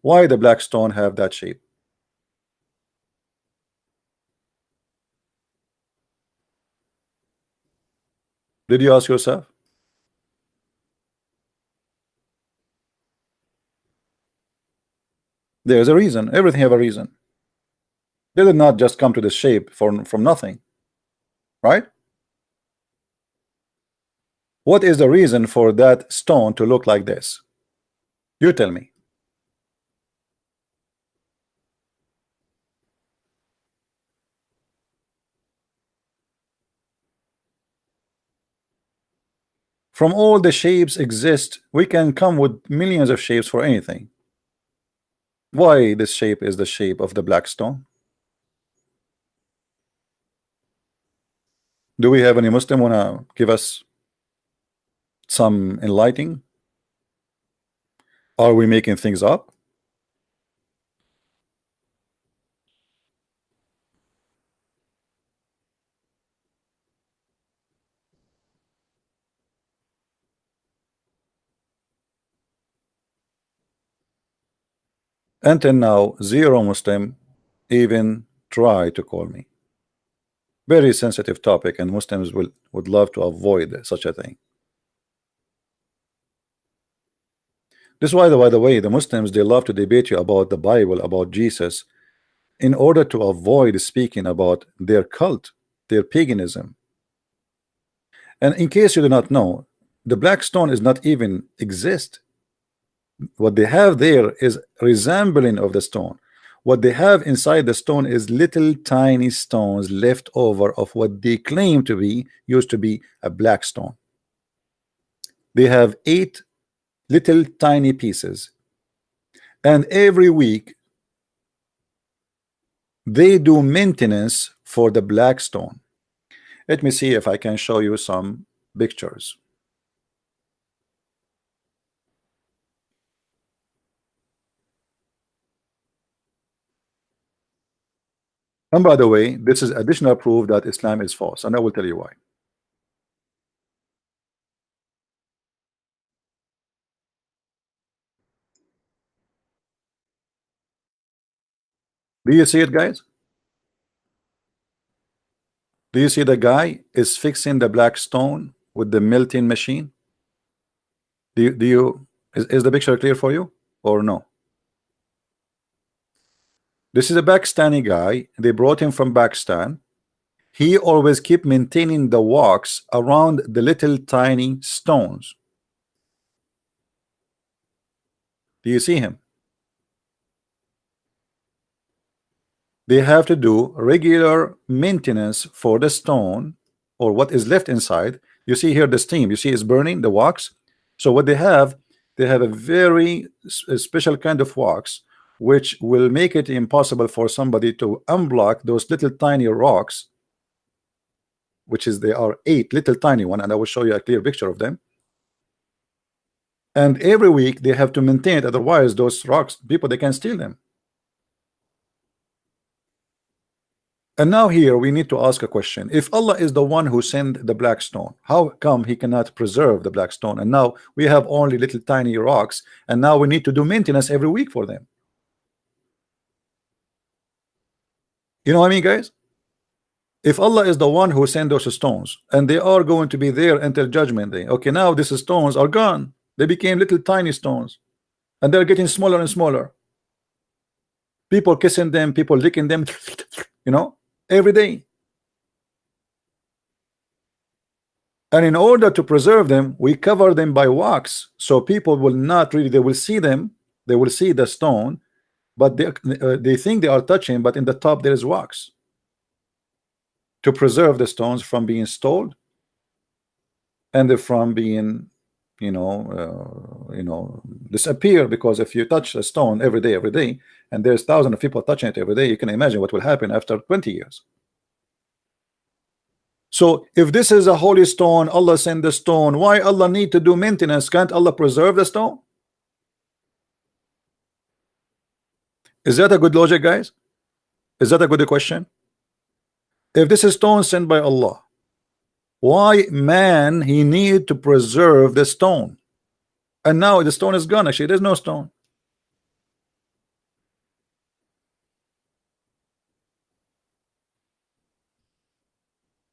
Why the black stone have that shape? Did you ask yourself? There's a reason. Everything have a reason. They did not just come to this shape from nothing, right? What is the reason for that stone to look like this? You tell me. From all the shapes exist, we can come with millions of shapes for anything. Why this shape is the shape of the black stone? Do we have any Muslim wanna give us some enlightening? Are we making things up? Until now, zero Muslim even try to call me. Very sensitive topic, and Muslims would love to avoid such a thing. This is why, by the way, the Muslims, they love to debate you about the Bible, about Jesus, in order to avoid speaking about their cult, their paganism. And in case you do not know, the black stone is not even exist. What they have there is resembling of the stone. What they have inside the stone is little tiny stones left over of what they claim to be used to be a black stone. They have 8 little tiny pieces, and every week they do maintenance for the black stone. Let me see if I can show you some pictures. And by the way, this is additional proof that Islam is false, and I will tell you why. Do you see it, guys? Do you see the guy is fixing the black stone with the melting machine? Is the picture clear for you or no? This is a Pakistani guy. They brought him from Pakistan. He always keep maintaining the walks around the little tiny stones. Do you see him? They have to do regular maintenance for the stone or what is left inside. You see here the steam, you see it's burning the wax. So what they have a very special kind of wax which will make it impossible for somebody to unblock those little tiny rocks, which is they are 8 little tiny one, and I will show you a clear picture of them. And every week they have to maintain it, otherwise those rocks, people, they can steal them. And now here we need to ask a question. If Allah is the one who sent the black stone, how come he cannot preserve the black stone? And now we have only little tiny rocks, and now we need to do maintenance every week for them. You know what I mean, guys? If Allah is the one who sent those stones, and they are going to be there until judgment day, okay, now these stones are gone. They became little tiny stones, and they're getting smaller and smaller. People kissing them, people licking them, you know, every day. And in order to preserve them, we cover them by wax, so people will not really, they will see them, they will see the stone, but they think they are touching, but in the top there is wax, to preserve the stones from being stolen and from being disappear, because if you touch a stone every day, and there's thousands of people touching it every day, you can imagine what will happen after 20 years. So if this is a holy stone, Allah sent the stone, why Allah need to do maintenance? Can't Allah preserve the stone? Is that a good logic, guys? Is that a good question? If this is stone sent by Allah, why man he need to preserve the stone? And now the stone is gone. Actually, there's no stone.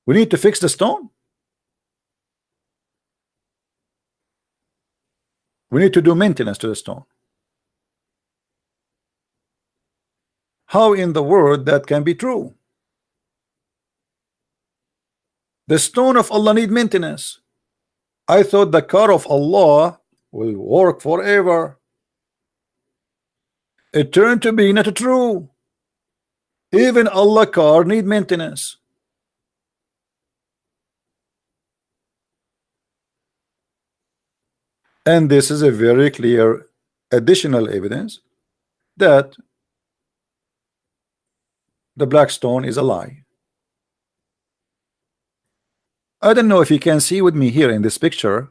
We need to fix the stone. We need to do maintenance to the stone. How in the world that can be true? The stone of Allah need maintenance. I thought the car of Allah will work forever. It turned to be not true. Even Allah car need maintenance. And this is a very clear additional evidence that the black stone is a lie. I don't know if you can see with me here in this picture.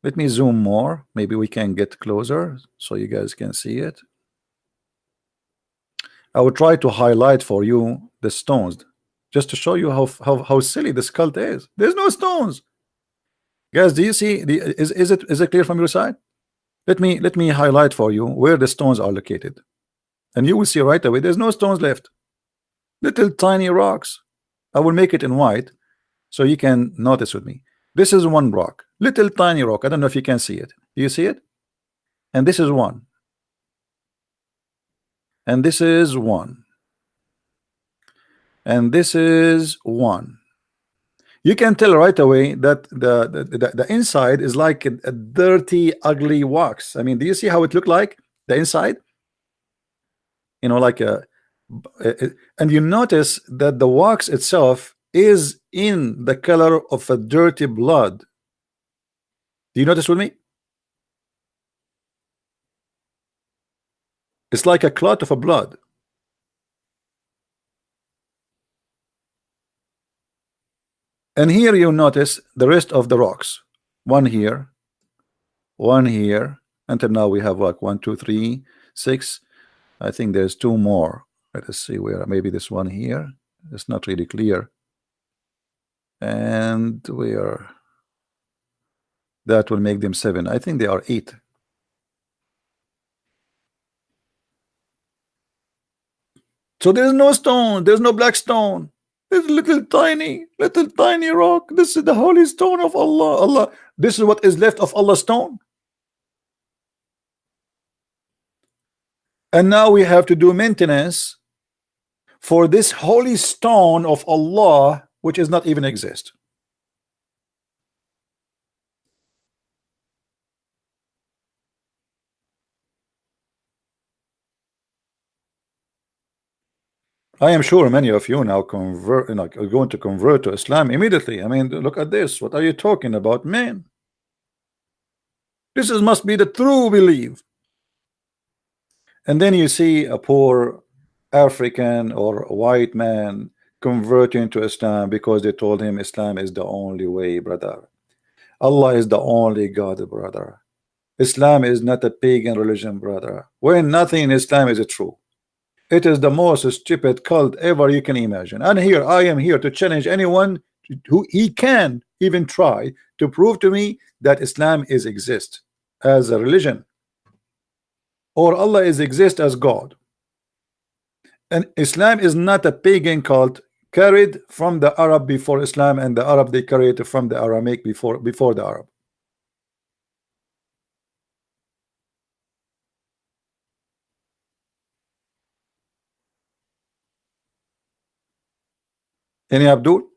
Let me zoom more. Maybe we can get closer so you guys can see it. I will try to highlight for you the stones, just to show you how silly this cult is. There's no stones. Guys, do you see is it clear from your side? Let me highlight for you where the stones are located, and you will see right away there's no stones left. Little tiny rocks. I will make it in white so you can notice with me. This is one rock, little tiny rock. I don't know if you can see it. Do you see it? And this is one, and this is one, and this is one. You can tell right away that the inside is like a dirty, ugly wax. I mean, do you see how it looked like the inside? Like and you notice that the wax itself is in the color of a dirty blood. Do you notice with me? It's like a clot of a blood. And here you notice the rest of the rocks. One here, until now we have like 1, 2, 3, 6. I think there's 2 more. Let us see where. Maybe this one here. It's not really clear. And where? That will make them 7. I think they are 8. So there's no stone. There's no black stone. There's little tiny rock. This is the holy stone of Allah. This is what is left of Allah's stone. And now we have to do maintenance for this holy stone of Allah, which is not even exist. I am sure many of you now are going to convert to Islam immediately. I mean, look at this. What are you talking about, man? This must be the true belief. And then you see a poor African or white man converting to Islam because they told him Islam is the only way, brother. Allah is the only God, brother. Islam is not a pagan religion, brother. When nothing in Islam is true. It is the most stupid cult ever you can imagine. And here I am here to challenge anyone who he can even try to prove to me that Islam is exist as a religion, or Allah is exist as God. And Islam is not a pagan cult carried from the Arab before Islam, and the Arab they carried it from the Aramaic before the Arab. Any Abdul?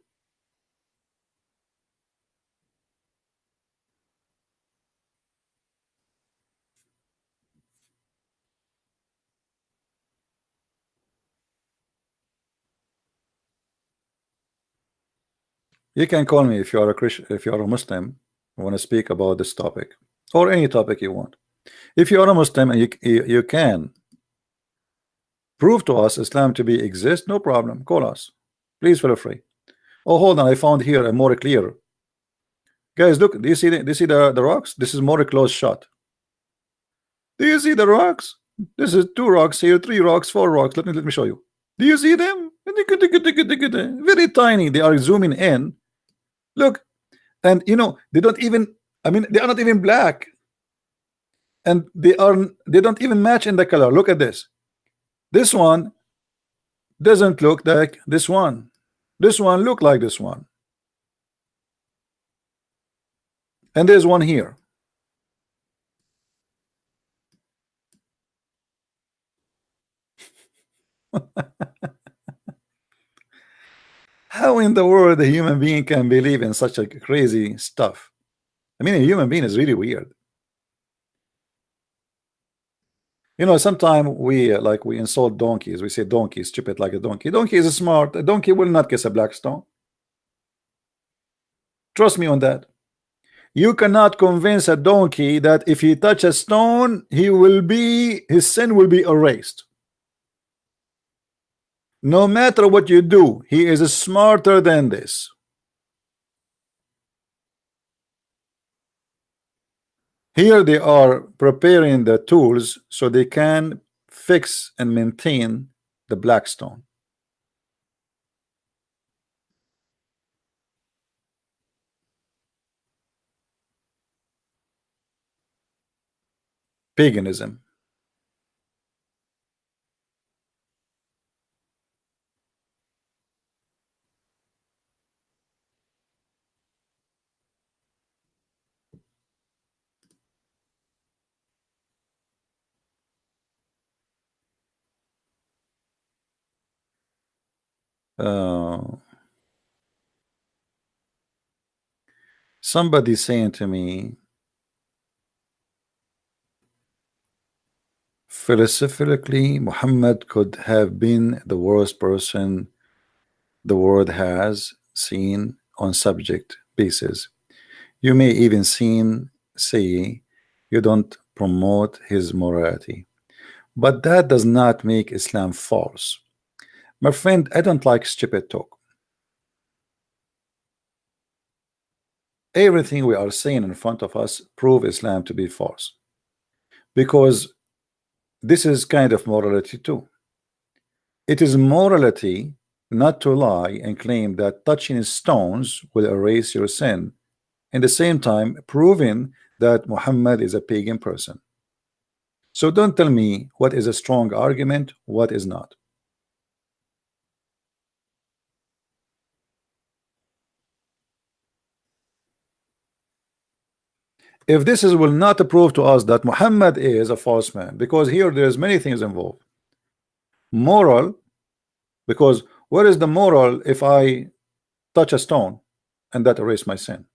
You can call me if you are a Christian, if you are a Muslim. I want to speak about this topic or any topic you want. If you are a Muslim and you can prove to us Islam to be exist, no problem. Call us. Please feel free. Oh, hold on. I found here a more clear. Guys, look. Do you see the rocks? This is more close shot. Do you see the rocks? This is 2 rocks here, 3 rocks, 4 rocks. Let me show you. Do you see them? Very tiny. They are zooming in. Look, and you know they don't even. I mean, they are not even black, and they don't even match in the color. Look at this. This one doesn't look like this one. This one look like this one, and there's one here. How in the world a human being can believe in such a crazy stuff? I mean, a human being is really weird. You know, sometimes we like we insult donkeys. We say donkey is stupid like a donkey. Donkey is smart. A donkey will not kiss a black stone. Trust me on that. You cannot convince a donkey that if he touch a stone, his sin will be erased. No matter what you do, he is smarter than this. Here they are preparing the tools so they can fix and maintain the black stone. Paganism. Somebody saying to me, philosophically, Muhammad could have been the worst person the world has seen on subject basis. You may even say you don't promote his morality, but that does not make Islam false. My friend, I don't like stupid talk. Everything we are saying in front of us prove Islam to be false, because this is kind of morality too. It is morality not to lie and claim that touching stones will erase your sin, in the same time proving that Muhammad is a pagan person. So don't tell me what is a strong argument, what is not. If this will not prove to us that Muhammad is a false man, because here there's many things involved. Moral, because where is the moral if I touch a stone and that erase my sin?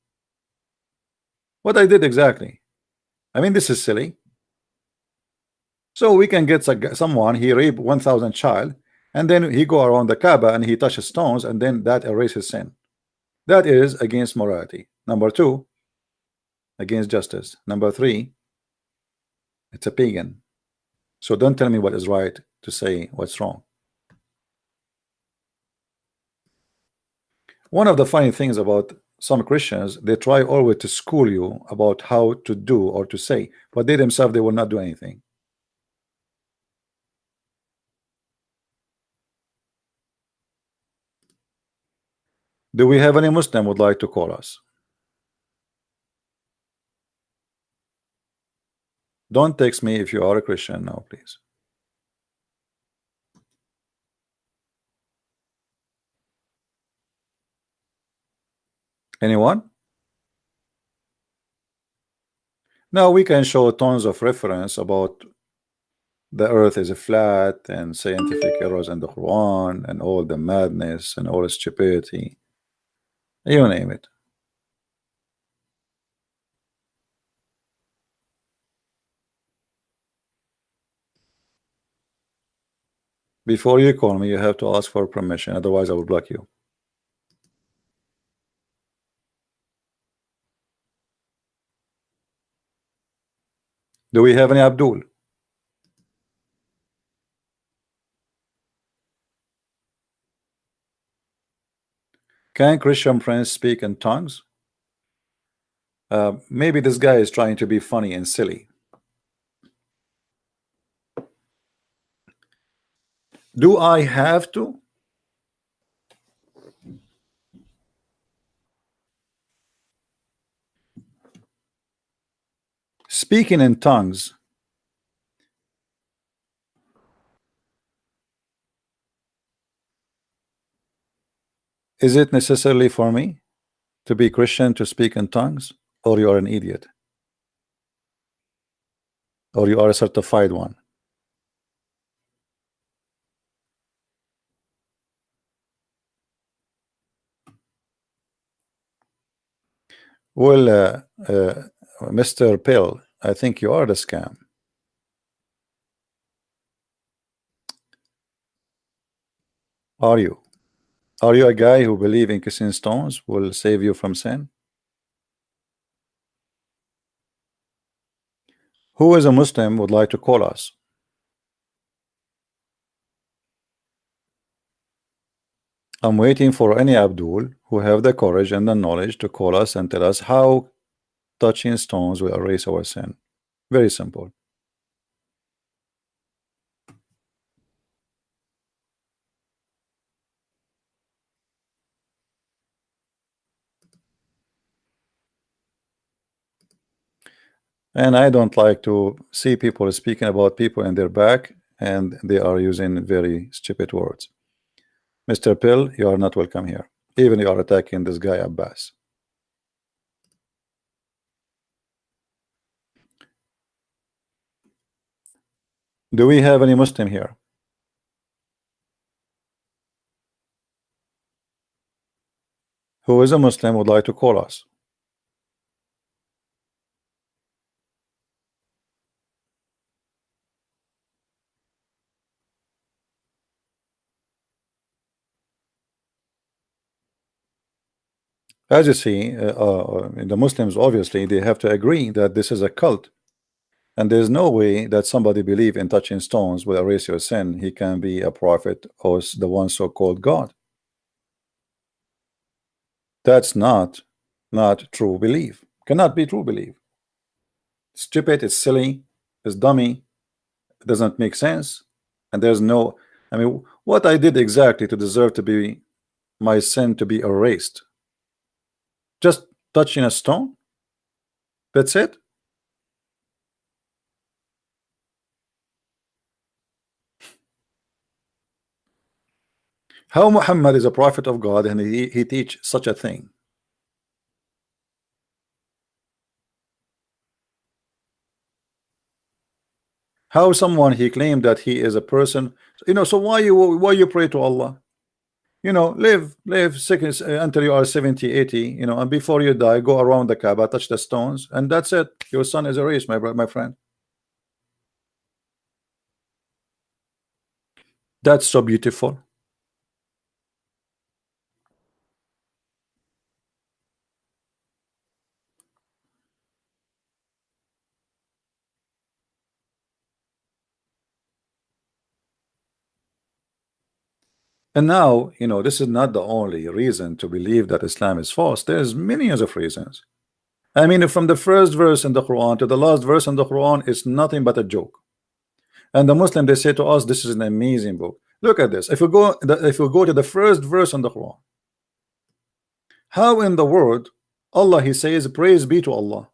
What I did exactly? I mean, this is silly. So we can get someone, he raped 1,000 child, and then he go around the Kaaba and he touches stones, and then that erases sin. That is against morality. Number 2, against justice. Number 3, it's a pagan. So don't tell me what is right to say what's wrong. One of the funny things about some Christians, they try always to school you about how to do or to say, but they themselves, they will not do anything. Do we have any Muslim would like to call us? Don't text me if you are a Christian now, please. Anyone? Now we can show tons of reference about the earth is flat and scientific errors in the Quran and all the madness and all the stupidity. You name it. Before you call me, you have to ask for permission, otherwise I will block you. Do we have any Abdul? Can Christian Prince speak in tongues? Maybe this guy is trying to be funny and silly. Do I have to? Speaking in tongues, is it necessarily for me to be Christian to speak in tongues, or you are an idiot, or you are a certified one? Well, Mr. Pill, I think you are the scam. Are you? Are you a guy who believe in kissing stones will save you from sin? Who is a Muslim would like to call us? I'm waiting for any Abdul who have the courage and the knowledge to call us and tell us how touching stones will erase our sin. Very simple. And I don't like to see people speaking about people in their back and they are using very stupid words. Mr. Pill, you are not welcome here. Even you are attacking this guy Abbas. Do we have any Muslim here? Who is a Muslim would like to call us? As you see, the Muslims obviously they have to agree that this is a cult, and there's no way that somebody believe in touching stones will erase your sin. He can be a prophet or the one so-called God. That's not true belief. Cannot be true belief. Stupid, it's silly, it's dummy, it doesn't make sense, and there's no. I mean, what I did exactly to deserve to be my sin to be erased? Just touching a stone? That's it? How Muhammad is a prophet of God and he teach such a thing? How someone he claimed that he is a person, so why you pray to Allah? Live sick until you are 70, 80, and before you die, go around the Kaaba, touch the stones, and that's it. Your son is erased, my friend. That's so beautiful. And now, this is not the only reason to believe that Islam is false. There's millions of reasons. I mean, from the first verse in the Quran to the last verse in the Quran, it's nothing but a joke. And the Muslim, they say to us, this is an amazing book. Look at this. If we go to the first verse in the Quran, how in the world Allah he says, praise be to Allah.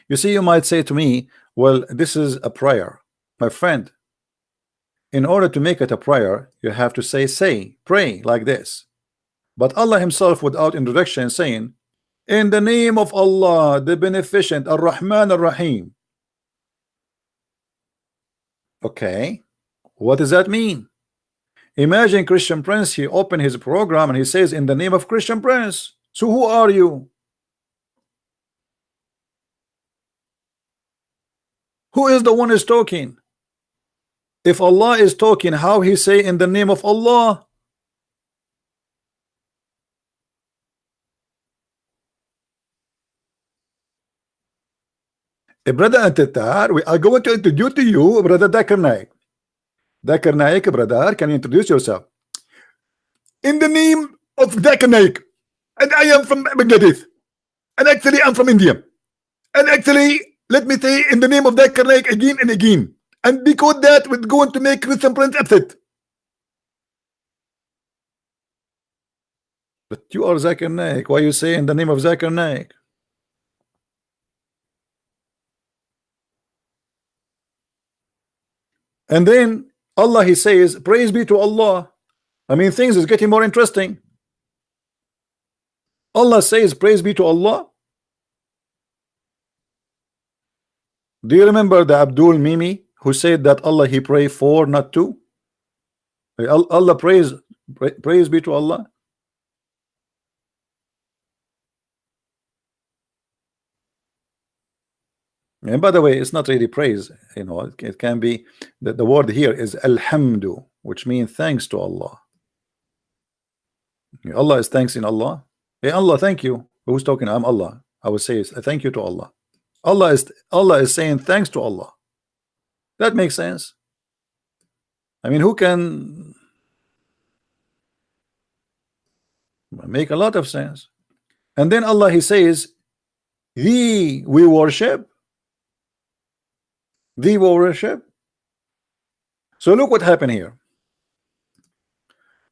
You see, you might say to me, well, this is a prayer. My friend, in order to make it a prayer, you have to say, pray like this. But Allah himself, without introduction, saying, in the name of Allah, the beneficent, Ar-Rahman Ar-Rahim. Okay, what does that mean? Imagine Christian Prince, he opened his program and he says, in the name of Christian Prince. So who are you? Who is the one is talking? If Allah is talking, how he say in the name of Allah? brother Antetar, we are going to introduce to you brother Dakar Naik. Dakar Naik, brother, can you introduce yourself? In the name of Dakar Naik, and I am from Bangladesh, and actually I'm from India, and actually let me say in the name of Dakar Naik again and again, and because that we're going to make Christian friends upset. But you are Zakir Naik. Why you say in the name of Zakir Naik? And then Allah, he says, praise be to Allah. I mean, things is getting more interesting. Allah says, praise be to Allah. Do you remember the Abdul Mimi who said that Allah he pray for, not to? Allah praise be to Allah. And by the way, it's not really praise, you know, it can be that the word here is alhamdu, which means thanks to Allah. Allah is thanks in Allah. Hey Allah, thank you. Who's talking? I'm Allah. I would say thank you to Allah. Allah is saying thanks to Allah. That makes sense. I mean, who can make a lot of sense? And then Allah he says, thee we worship. Thee we worship. So look what happened here.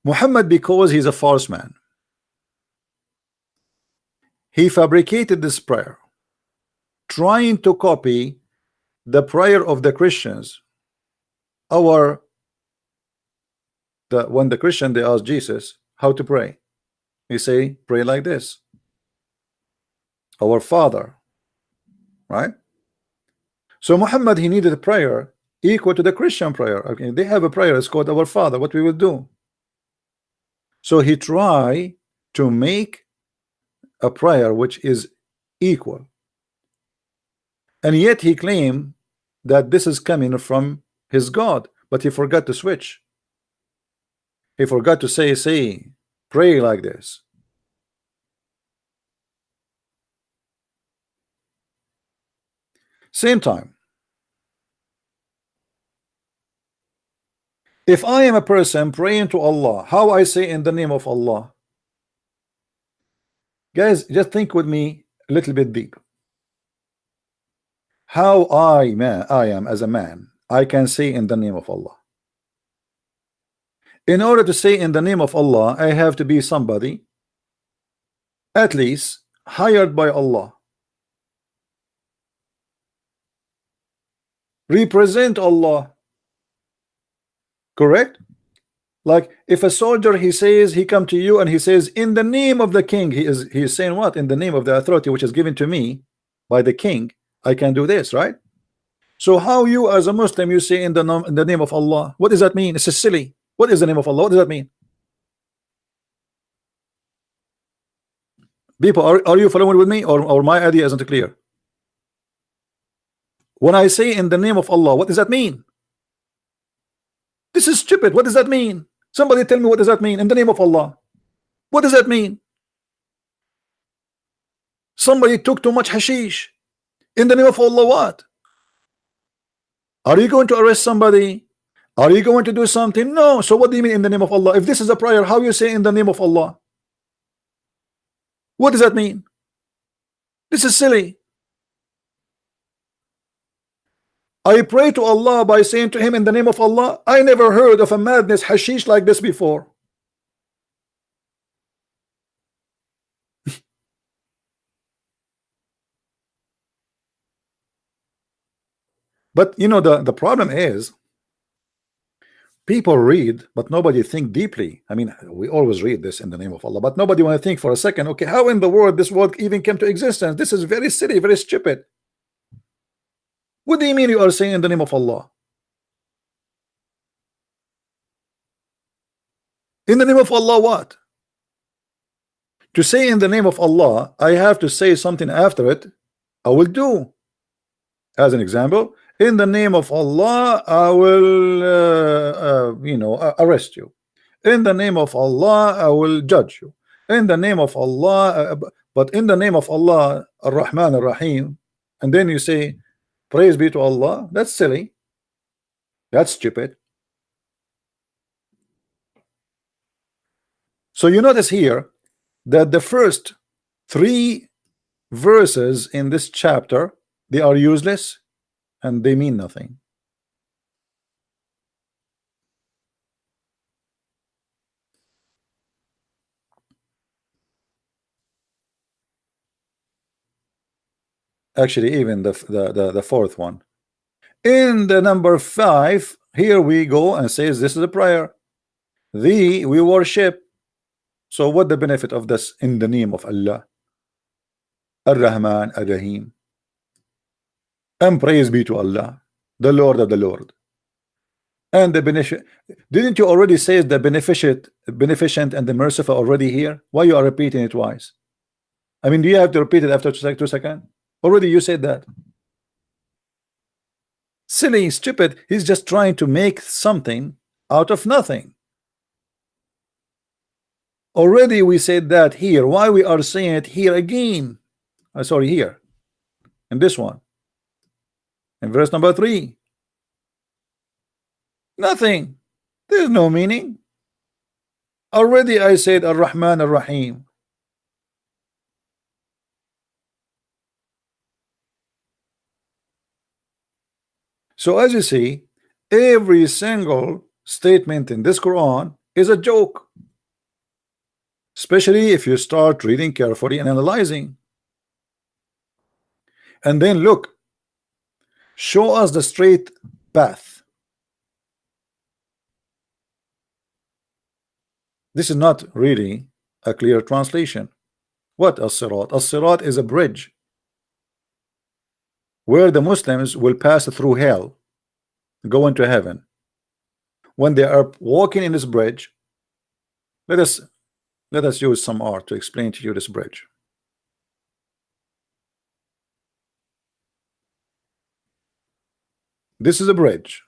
Muhammad, because he's a false man, he fabricated this prayer, trying to copy the prayer of the Christians. When the Christian they ask Jesus how to pray, he say pray like this, our Father, right? So Muhammad he needed a prayer equal to the Christian prayer. Okay, they have a prayer, it's called our Father, what we will do. So he tried to make a prayer which is equal, and yet he claimed that this is coming from his God, but he forgot to switch. He forgot to say pray like this. Same time, if I am a person praying to Allah, how I say in the name of Allah? Guys, just think with me a little bit deep. How I am as a man, I can say in the name of Allah. In order to say in the name of Allah, I have to be somebody at least hired by Allah, represent Allah, correct? Like if a soldier he says, he come to you and he says in the name of the king, he is saying what? In the name of the authority which is given to me by the king, I can do this, right? So how you as a Muslim you say in the name of Allah? What does that mean? It's silly. What is the name of Allah? What does that mean? People, are you following with me, or my idea isn't clear? When I say in the name of Allah, what does that mean? This is stupid. What does that mean? Somebody tell me, what does that mean? In the name of Allah, what does that mean? Somebody took too much hashish. In the name of Allah, what? Are you going to arrest somebody? Are you going to do something? No. So what do you mean in the name of Allah? If this is a prayer, how you say in the name of Allah? What does that mean? This is silly. I pray to Allah by saying to him in the name of Allah. I never heard of a madness hashish like this before. But you know, the problem is people read, but nobody think deeply. I mean, we always read this in the name of Allah, but nobody want to think for a second, okay, how in the world this word even came to existence? This is very silly, very stupid. What do you mean you are saying in the name of Allah? In the name of Allah, what? To say in the name of Allah, I have to say something after it. I will do. As an example, in the name of Allah, I will, arrest you. In the name of Allah, I will judge you. In the name of Allah, but in the name of Allah, Ar-Rahman Ar-Rahim, and then you say, Praise be to Allah. That's silly. That's stupid. So you notice here that the first three verses in this chapter, they are useless and they mean nothing. Actually, even the fourth one. In the number 5, here we go and says this is a prayer. Thee we worship. So what the benefit of this in the name of Allah? Ar-Rahman, Ar-Rahim. And praise be to Allah, the Lord of the Lord. And the beneficent. Didn't you already say the beneficent and the merciful already here? Why you are repeating it twice? I mean, do you have to repeat it after 2 seconds? Already you said that. Silly, stupid. He's just trying to make something out of nothing. Already we said that here. Why we are saying it here again? Sorry, here. In this one. In verse number 3. Nothing. There's no meaning. Already I said Ar-Rahman Ar-Rahim. So as you see, every single statement in this Quran is a joke. Especially if you start reading carefully and analyzing. And then look, show us the straight path. This is not really a clear translation. What as-sirat? As-sirat is a bridge where the Muslims will pass through hell, go into heaven. When they are walking in this bridge, let us use some art to explain to you this bridge. This is a bridge.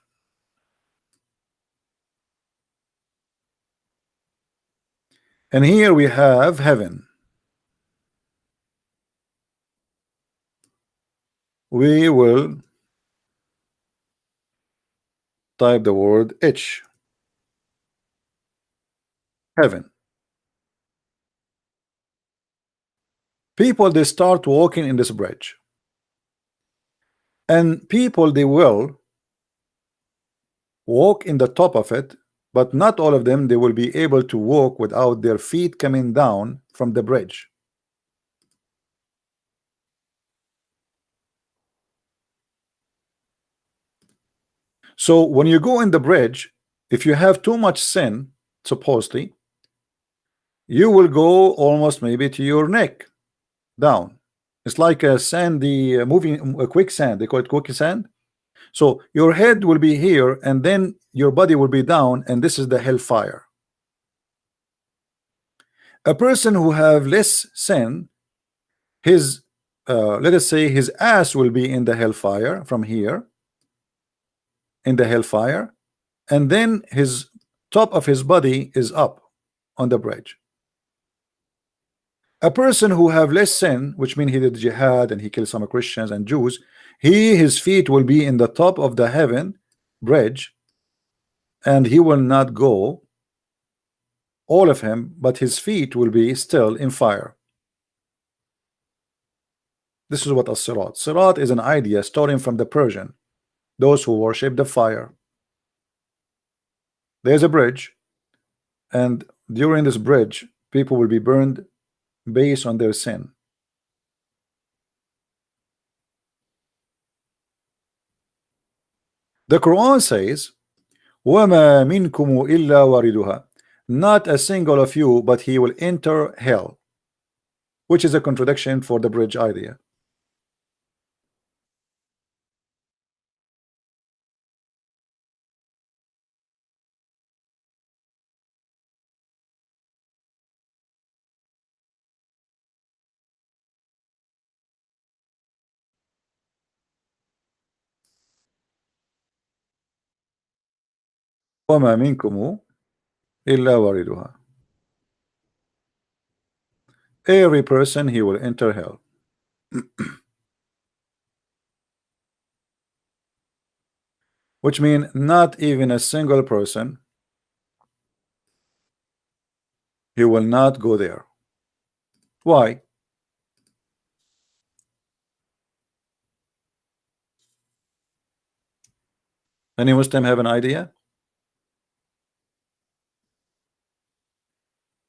And here we have heaven. We will type the word H. Heaven. People, they start walking in this bridge. And people, they will walk in the top of it, but not all of them, they will be able to walk without their feet coming down from the bridge. So when you go in the bridge, if you have too much sin, supposedly, you will go almost maybe to your neck down. It's like a sandy moving, a quicksand. They call it quicksand. So your head will be here, and then your body will be down, and this is the hellfire. A person who have less sin, his let us say his ass will be in the hellfire from here, in the hellfire, and then his top of his body is up on the bridge. A person who have less sin, which means he did jihad and he killed some Christians and Jews, his feet will be in the top of the heaven bridge, and he will not go, all of him, but his feet will be still in fire. This is what as-sirat. Sirat is an idea starting from the Persian, those who worship the fire. There's a bridge, and during this bridge, people will be burned based on their sin. The Quran says, وَمَا مِنْكُمُ إِلَّا وَارِدُهَا. Not a single of you, but he will enter hell, which is a contradiction for the bridge idea. وَمَا مِنْكُمُ إِلَّا وَارِدُهَا. Every person, he will enter hell. which means not even a single person, he will not go there. Why? Any Muslim have an idea?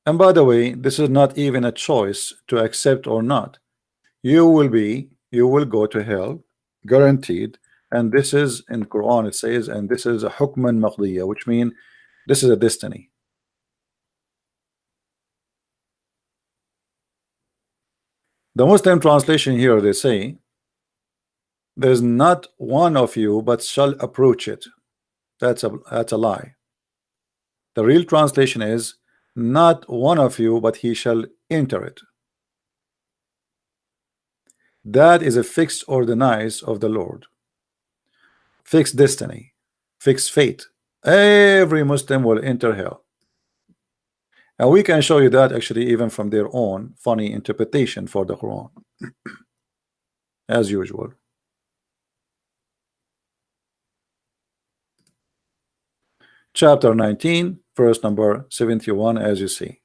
And by the way, this is not even a choice to accept or not. You will go to hell, guaranteed. And this is in Quran, it says, and this is a hukman maqdiya, which means this is a destiny. The Muslim translation here, they say, there's not one of you but shall approach it. That's a lie. The real translation is not one of you but he shall enter it. That is a fixed ordinance of the Lord, fixed destiny, fixed fate. Every Muslim will enter hell. And we can show you that actually even from their own funny interpretation for the Quran, as usual. Chapter 19, verse number 71, as you see.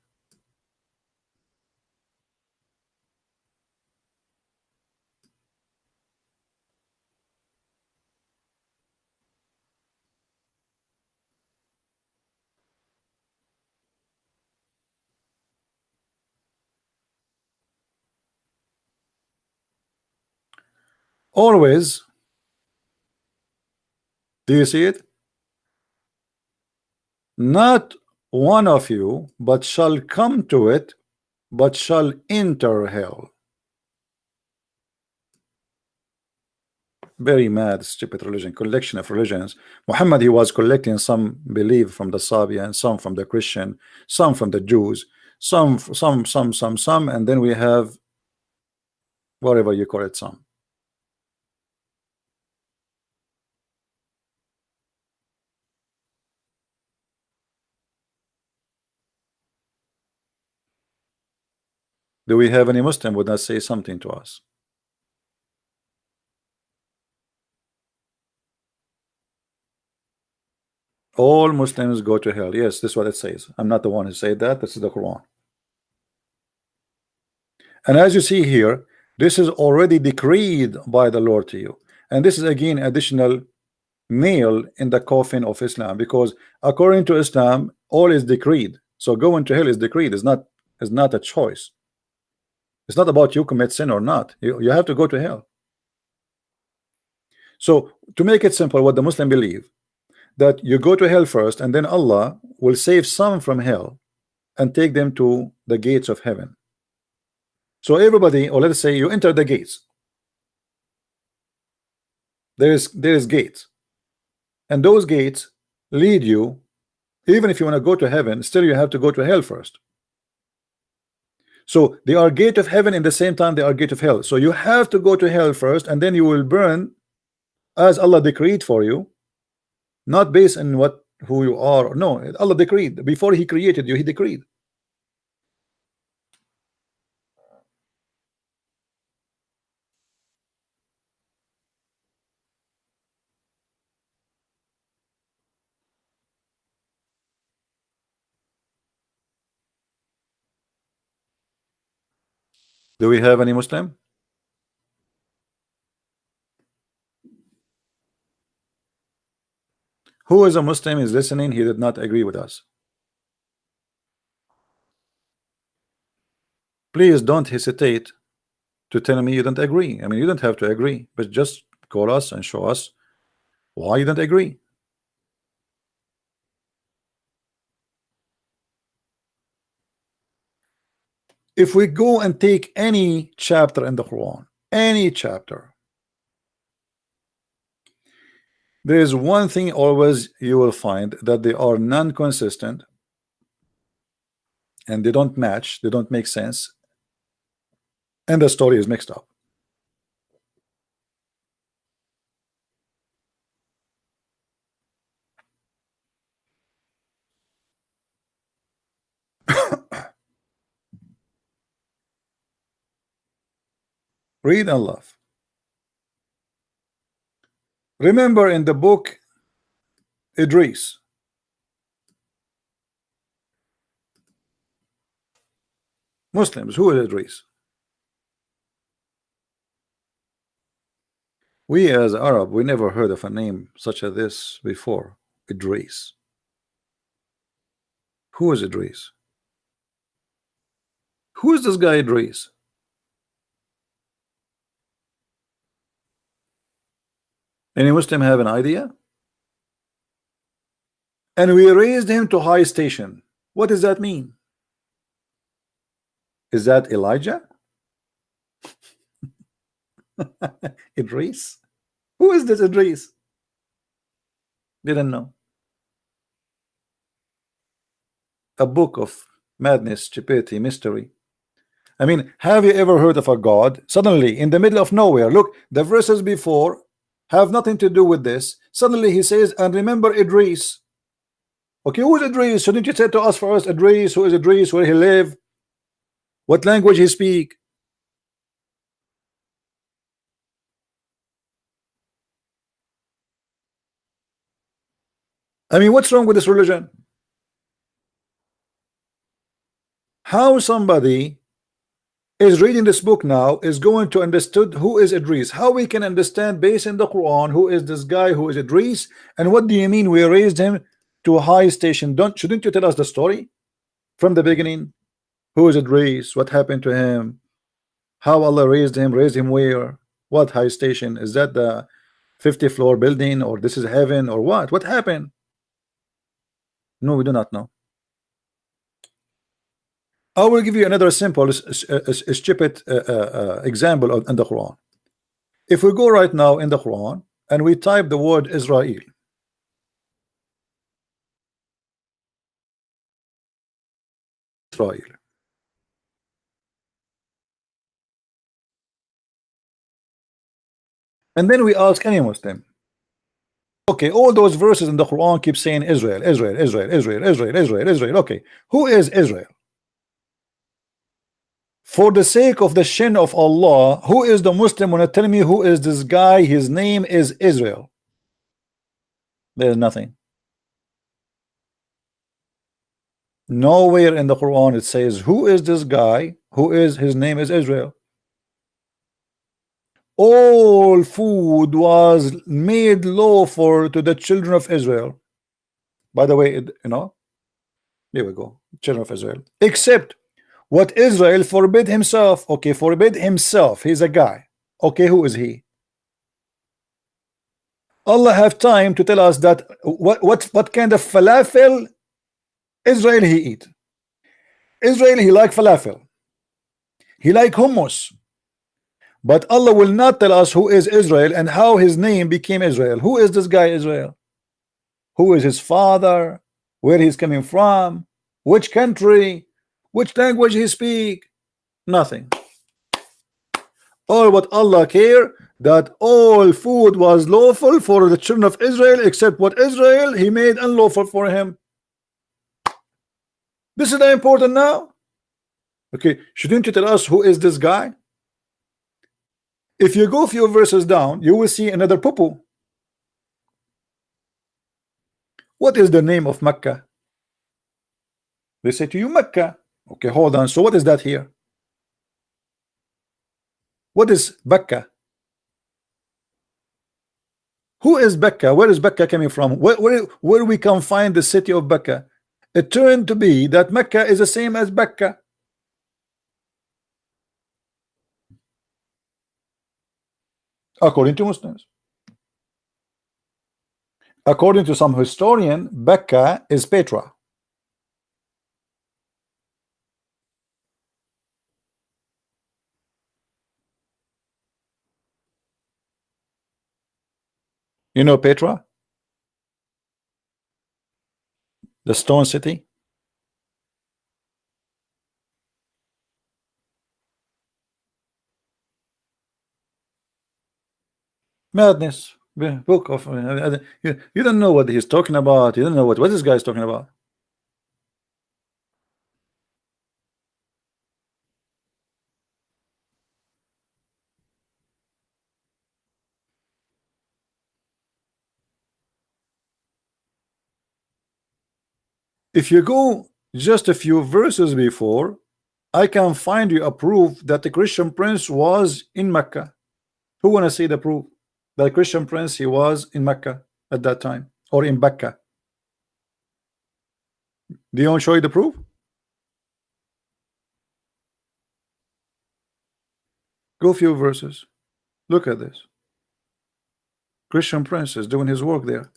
Always, do you see it? Not one of you but shall come to it, but shall enter hell. Very mad, stupid religion, collection of religions. Muhammad, he was collecting some belief from the Sabian, some from the Christian, some from the Jews, some, and then we have whatever you call it, some. Do we have any Muslim would not say something to us? All Muslims go to hell. Yes, this is what it says. I'm not the one who said that. This is the Quran. And as you see here, this is already decreed by the Lord to you. And this is again additional nail in the coffin of Islam, because according to Islam, all is decreed. So going to hell is decreed. Is not a choice. It's not about you commit sin or not. You have to go to hell. So to make it simple, what the Muslim believe, that you go to hell first, and then Allah will save some from hell and take them to the gates of heaven. So everybody, or let's say you enter the gates. There is gates, and those gates lead you. Even if you want to go to heaven, still you have to go to hell first. So they are gate of heaven in the same time they are gate of hell. So you have to go to hell first, and then you will burn as Allah decreed for you, not based on who you are. No, Allah decreed. Before He created you, He decreed. Do we have any Muslim? Who is a Muslim is listening? He did not agree with us. Please don't hesitate to tell me you don't agree. I mean, you don't have to agree, but just call us and show us why you don't agree. If we go and take any chapter in the Quran, any chapter, there is one thing always you will find, that they are non-consistent and they don't match, they don't make sense, and the story is mixed up. Read and love. Remember in the book Idris. Muslims, who is Idris? We as Arab, we never heard of a name such as this before. Idris. Who is Idris? Who is this guy Idris? Any Muslim have an idea? And we raised him to high station. What does that mean? Is that Elijah? Idris? Who is this Idris? Didn't know. A book of madness, stupidity, mystery. I mean, have you ever heard of a God suddenly in the middle of nowhere? Look, the verses before have nothing to do with this. Suddenly he says, and remember Idris. Okay, who is Idris? Shouldn't you say to us first, Idris, who is Idris, where he live, what language he speak? I mean, what's wrong with this religion? How somebody is reading this book now is going to understood who is Idris? How we can understand based in the Quran who is this guy, who is Idris, and what do you mean we raised him to a high station? Shouldn't you tell us the story from the beginning? Who is Idris? What happened to him? How Allah raised him? Raised him where? What high station? Is that the 50th floor building, or this is heaven, or what? What happened? No, we do not know. I will give you another simple stupid example in the Quran. If we go right now in the Quran and we type the word Israel, and then we ask any Muslim, okay, all those verses in the Quran keep saying Israel, Israel, Israel, Israel, Israel, Israel, Israel. Okay, who is Israel? For the sake of the shin of Allah, who is the Muslim when tell me who is this guy? His name is Israel. There's nothing. Nowhere in the Quran it says who is this guy, who is his name is Israel. All food was made lawful to the children of Israel. By the way, you know, there we go, children of Israel, except what Israel forbid himself. Okay, forbid himself. He's a guy. Okay, who is he? Allah have time to tell us that what kind of falafel Israel he eat. Israel, he like falafel, he like hummus, but Allah will not tell us who is Israel and how his name became Israel. Who is this guy Israel? Who is his father? Where he's coming from? Which country? Which language he speak? Nothing. All what Allah care, that all food was lawful for the children of Israel except what Israel he made unlawful for him. This is important now. Okay, shouldn't you tell us who is this guy? If you go a few verses down, you will see another poo-poo. What is the name of Mecca? They say to you Mecca. Okay, hold on. So what is that here? What is Becca? Who is Becca? Where is Becca coming from? Where we can find the city of Becca? It turned to be that Mecca is the same as Becca. According to Muslims. According to some historian, Becca is Petra. You know Petra? The stone city? Madness. Book of you don't know what he's talking about. You don't know what this guy is talking about. If you go just a few verses before, I can find you a proof that the Christian prince was in Mecca. Who wanna see the proof that the Christian prince he was in Mecca at that time, or in Becca? Do you want to show you the proof? Go a few verses. Look at this. Christian prince is doing his work there.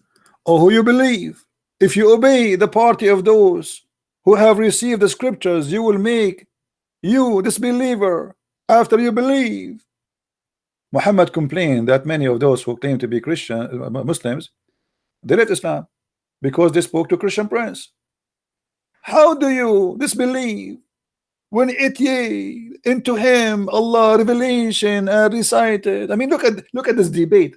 Oh, who you believe? If you obey the party of those who have received the scriptures, you will make you disbeliever after you believe. Muhammad complained that many of those who claim to be Christian Muslims, they left Islam because they spoke to Christian prince. How do you disbelieve when it ye into him Allah revelation recited? I mean, look at this debate.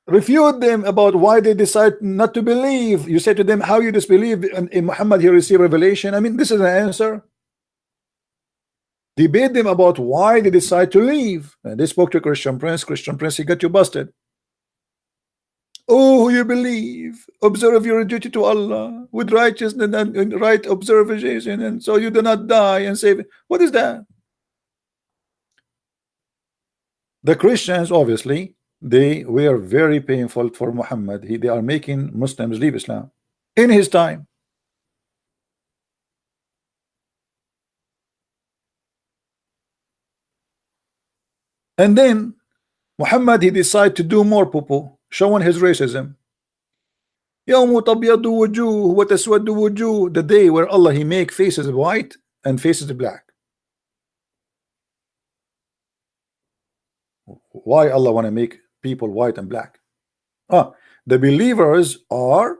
Refute them about why they decide not to believe. You say to them, how you disbelieve in Muhammad he received revelation? I mean, this is an answer. Debate them about why they decide to leave. And they spoke to Christian prince. Christian prince, he got you busted. Oh, who you believe, observe your duty to Allah with righteousness and right observation, and so you do not die and save. What is that? The Christians, obviously, they were very painful for Muhammad. They are making Muslims leave Islam in his time. And then Muhammad, he decided to do more poo-poo, showing his racism. يوم تبيض وجوه وتسود وجوه, the day where Allah he make faces white and faces black. Why Allah want to make people white and black? The believers are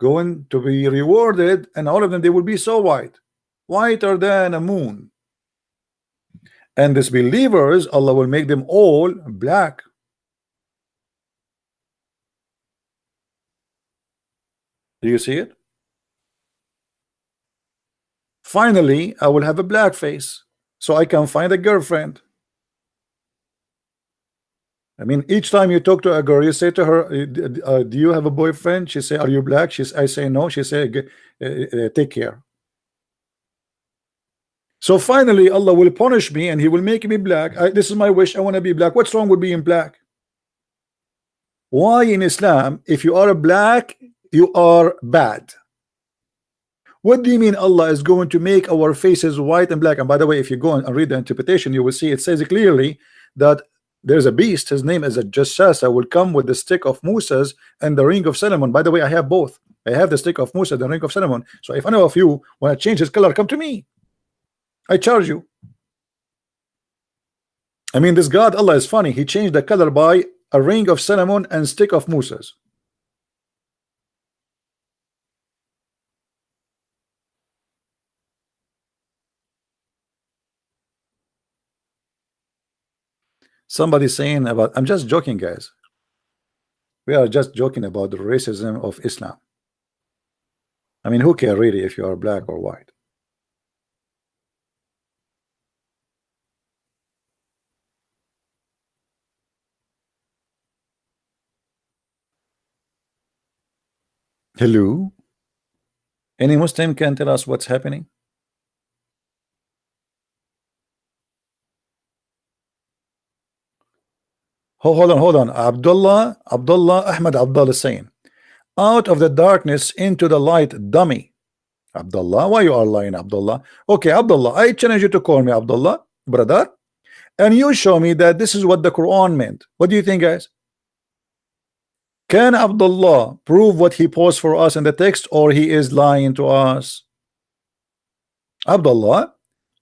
going to be rewarded, and all of them, they will be so whiter than a moon. And disbelievers, Allah will make them all black. Do you see it? Finally, I will have a black face so I can find a girlfriend. I mean, each time you talk to a girl, you say to her, do you have a boyfriend? She say, are you black? I say no. She say, take care. So finally Allah will punish me and he will make me black. This is my wish. I want to be black. What's wrong with being black? Why in Islam, if you are a black, you are bad? What do you mean Allah is going to make our faces white and black? And by the way, if you go and read the interpretation, you will see it says clearly that there's a beast, his name is a Jassasa, will come with the stick of Moses and the ring of Solomon. By the way, I have both. I have the stick of Moses, the ring of Solomon. So if any of you want to change his color, come to me. I charge you. I mean, this God Allah is funny. He changed the color by a ring of Solomon and stick of Moses. Somebody saying about, I'm just joking, guys. We are just joking about the racism of Islam. I mean, who care really if you are black or white? Hello? Any Muslim can tell us what's happening? Hold on. Abdullah Ahmed Abdullah is saying, out of the darkness into the light, dummy. Abdullah, why you are lying, Abdullah? Okay, Abdullah, I challenge you to call me Abdullah, brother, and you show me that this is what the Quran meant. What do you think, guys? Can Abdullah prove what he posed for us in the text, or he is lying to us? Abdullah,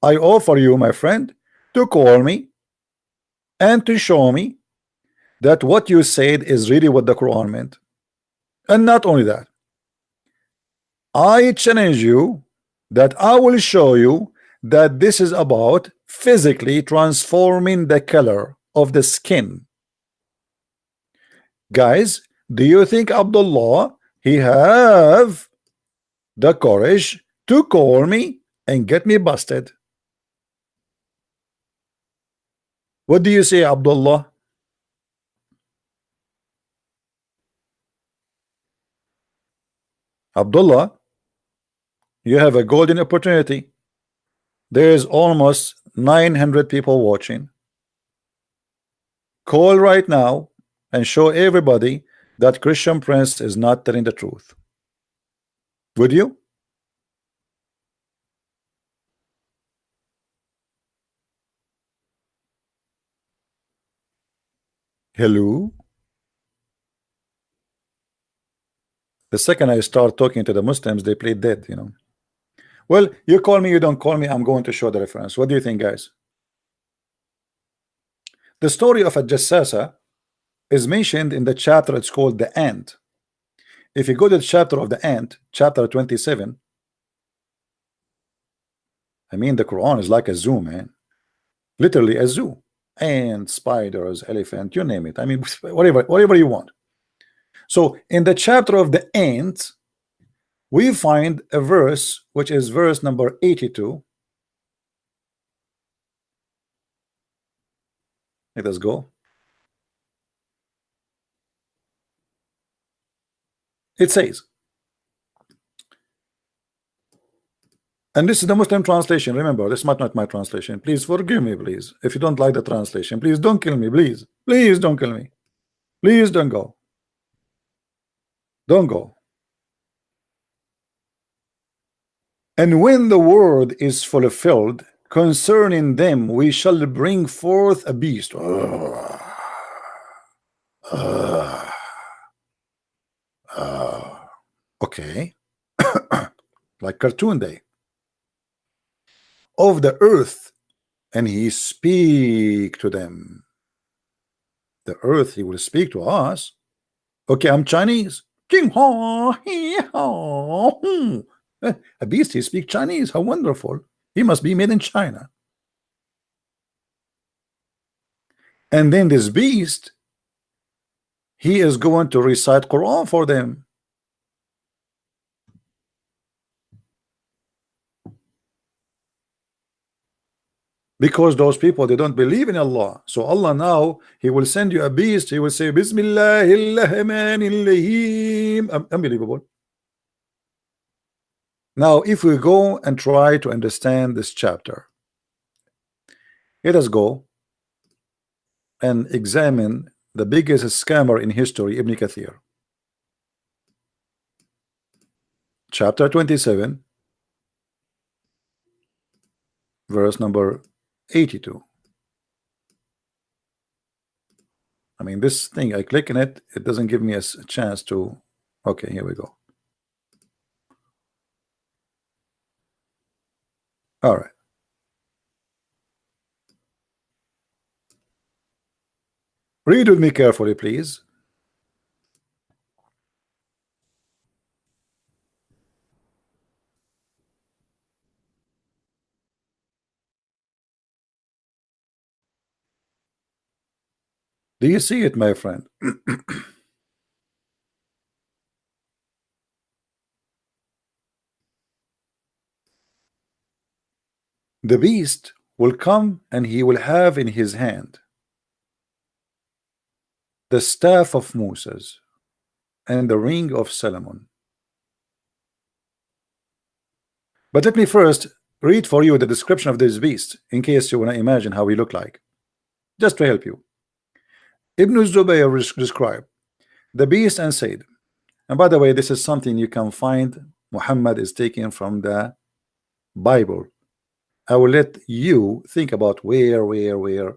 I offer you, my friend, to call me and to show me that what you said is really what the Quran meant. And not only that, I challenge you that I will show you that this is about physically transforming the color of the skin. Guys, do you think Abdullah he have the courage to call me and get me busted? What do you say, Abdullah? Abdullah, you have a golden opportunity. There is almost 900 people watching. Call right now and show everybody that Christian Prince is not telling the truth. Would you? Hello? The second I start talking to the Muslims, they play dead, you know. Well, you call me, you don't call me, I'm going to show the reference. What do you think, guys? The story of a Jassasa is mentioned in the chapter, it's called The Ant. If you go to the chapter of The Ant, chapter 27, I mean, the Quran is like a zoo, man. Literally a zoo. Ants, spiders, elephant, you name it. I mean, whatever you want. So in the chapter of the ant, we find a verse, which is verse number 82. Let us go. It says, and this is the Muslim translation. Remember, this is not my translation. Please forgive me, please. If you don't like the translation, please don't kill me, please. Please don't kill me. Please don't go. Don't go. And when the word is fulfilled concerning them, we shall bring forth a beast. Okay. Like cartoon day. Of the earth, and he speak to them. The earth, he will speak to us. Okay, I'm Chinese. A beast, he speaks Chinese. How wonderful. He must be made in China. And then this beast, he is going to recite Quran for them. Because those people, they don't believe in Allah. So Allah now, he will send you a beast. He will say, Bismillahirrahmanirrahim. Unbelievable. Now, if we go and try to understand this chapter, let us go and examine the biggest scammer in history, Ibn Kathir. Chapter 27, verse number 82. I mean, this thing, I click on it, it doesn't give me a chance to. Okay, here we go. All right. Read with me carefully, please. Do you see it, my friend? The beast will come and he will have in his hand the staff of Moses and the ring of Solomon. But let me first read for you the description of this beast, in case you want to imagine how he looked like, just to help you. Ibn Zubayr described the beast and said, and by the way, this is something you can find. Muhammad is taken from the Bible. I will let you think about where.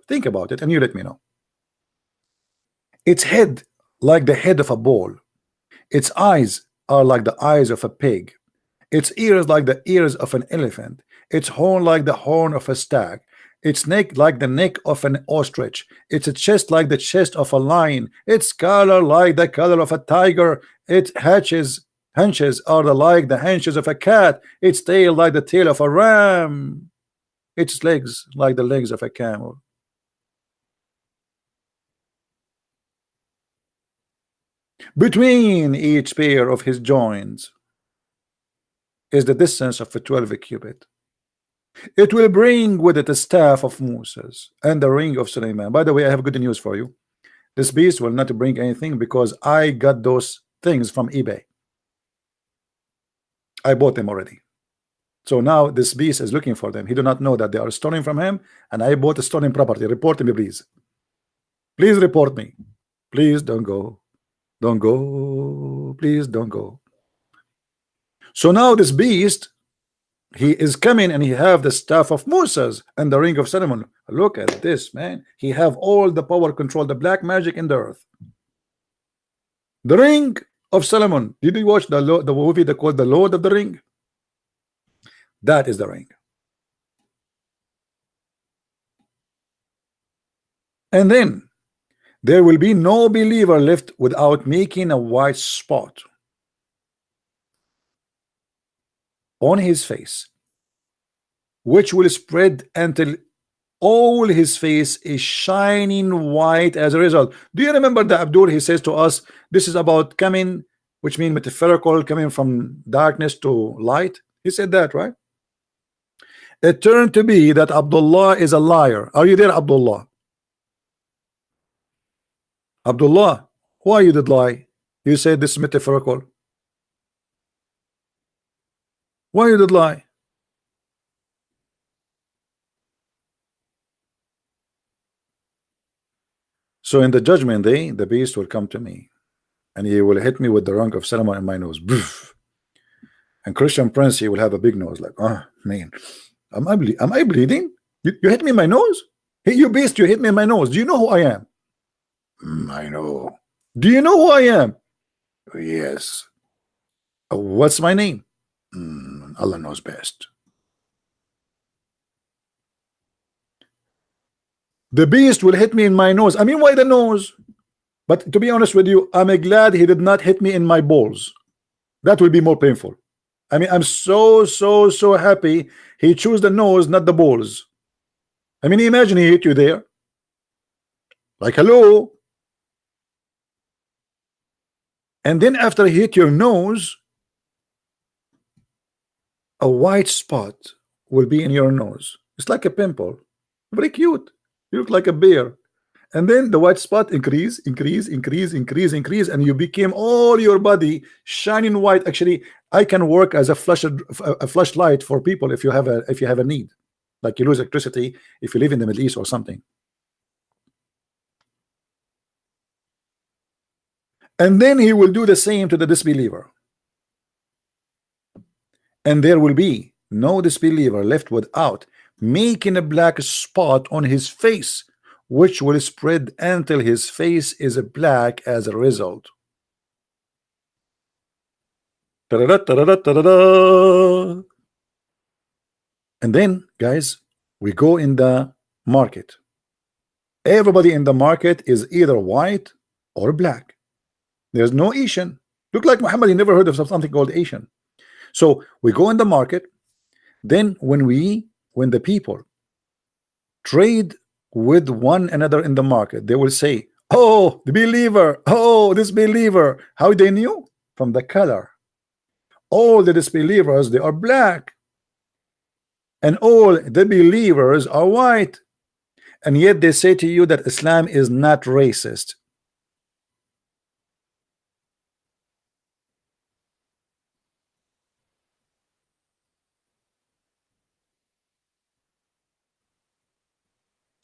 Think about it and you let me know. Its head like the head of a bull. Its eyes are like the eyes of a pig. Its ears like the ears of an elephant. Its horn like the horn of a stag. Its neck like the neck of an ostrich. Its chest like the chest of a lion. Its color like the color of a tiger. Its hunches are like the hunches of a cat. Its tail like the tail of a ram. Its legs like the legs of a camel. Between each pair of his joints is the distance of a 12 cubit. It will bring with it the staff of Moses and the ring of Suleiman. By the way, I have good news for you. This beast will not bring anything because I got those things from eBay. I bought them already. So now this beast is looking for them. He do not know that they are stealing from him, and I bought a stolen property. Report me, please. Please report me. Please don't go. Don't go. Please don't go. So now this beast, he is coming and he have the staff of Moses and the ring of Solomon. Look at this, man. He have all the power, control the black magic in the earth. The ring of Solomon. Did you watch the movie that called The Lord of the Ring? That is the ring. And then there will be no believer left without making a white spot on his face, which will spread until all his face is shining white as a result. Do you remember the Abdul? He says to us, this is about coming, which means metaphorical, coming from darkness to light. He said that, right? It turned to be that Abdullah is a liar. Are you there, Abdullah? Abdullah, why you did lie? You said this is metaphorical. Why you did lie? So in the judgment day, the beast will come to me, and he will hit me with the ring of Solomon in my nose. And Christian Prince, he will have a big nose, like, oh man, am I bleeding? You hit me in my nose? Hey, you beast, you hit me in my nose. Do you know who I am? I know. Do you know who I am? Yes. What's my name? Allah knows best. The beast will hit me in my nose. I mean, why the nose? But to be honest with you, I'm glad he did not hit me in my balls. That will be more painful. I mean, I'm so happy he chose the nose, not the balls. I mean, imagine he hit you there. Like, hello. And then after he hit your nose, a white spot will be in your nose. It's like a pimple. Very cute. You look like a bear. And then the white spot increase, and you became all your body shining white. Actually, I can work as a flashlight for people if you have a need, like you lose electricity if you live in the Middle East or something. And then he will do the same to the disbeliever, and there will be no disbeliever left without making a black spot on his face, which will spread until his face is black as a result. Ta-da-da, ta-da-da, ta-da-da. And then, guys, we go in the market. Everybody in the market is either white or black. There's no Asian. Look like Muhammad, he never heard of something called Asian. So we go in the market. Then when the people trade with one another in the market, they will say, oh, the believer, oh, this believer. How they knew? From the color. All the disbelievers, they are black, and all the believers are white. And yet they say to you that Islam is not racist.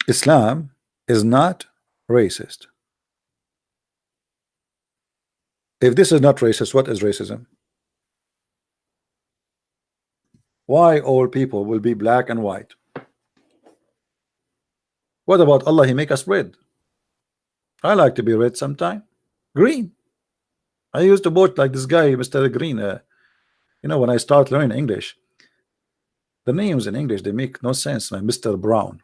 Islam is not racist. If this is not racist, what is racism? Why all people will be black and white? What about Allah? He make us red. I like to be red sometime. Green. I used to vote like this guy, Mr. Green. You know, when I start learning English, the names in English, they make no sense, man. Mr. Brown.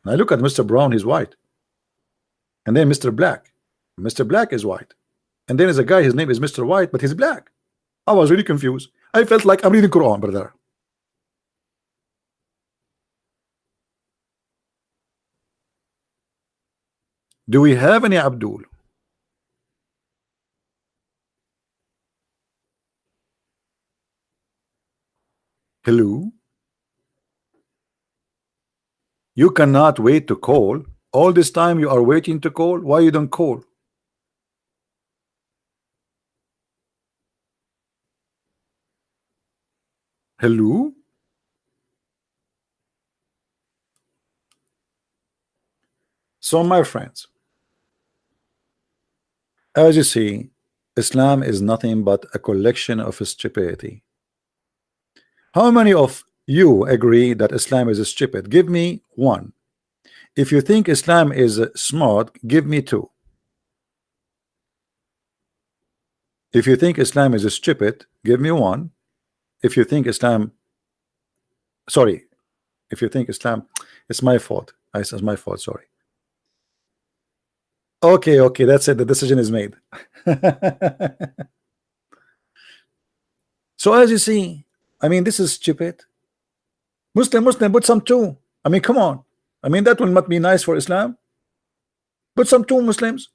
I look at Mr. Brown, he's white. And then Mr. Black. Mr. Black is white. And then there's a guy, his name is Mr. White, but he's black. I was really confused. I felt like I'm reading Qur'an, brother. Do we have any Abdul? Hello? You cannot wait to call. All this time you are waiting to call. Why you don't call? Hello? So my friends, as you see, Islam is nothing but a collection of stupidity. How many of you agree that Islam is stupid? Give me one. If you think Islam is smart, give me two. If you think Islam is stupid, give me one. If you think Islam, sorry, if you think Islam, it's my fault. It's my fault, sorry. Okay, okay, that's it. The decision is made. So as you see, I mean, this is stupid. Muslim, put some two. I mean, come on. I mean, that will not be nice for Islam. Put some two Muslims.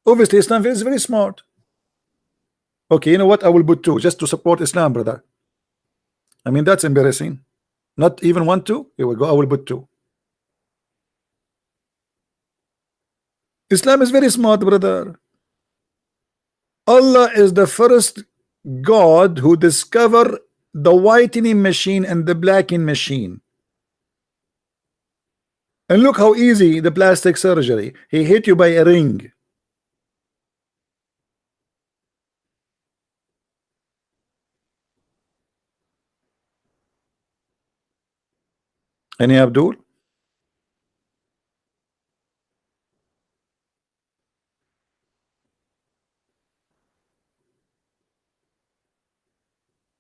Obviously, Islam is very smart. Okay, you know what? I will put two just to support Islam, brother. I mean, that's embarrassing. Not even one, two. Here we go. I will put two. Islam is very smart, brother. Allah is the first God who discovered the whitening machine and the blacking machine. And look how easy the plastic surgery. He hit you by a ring. Any Abdul?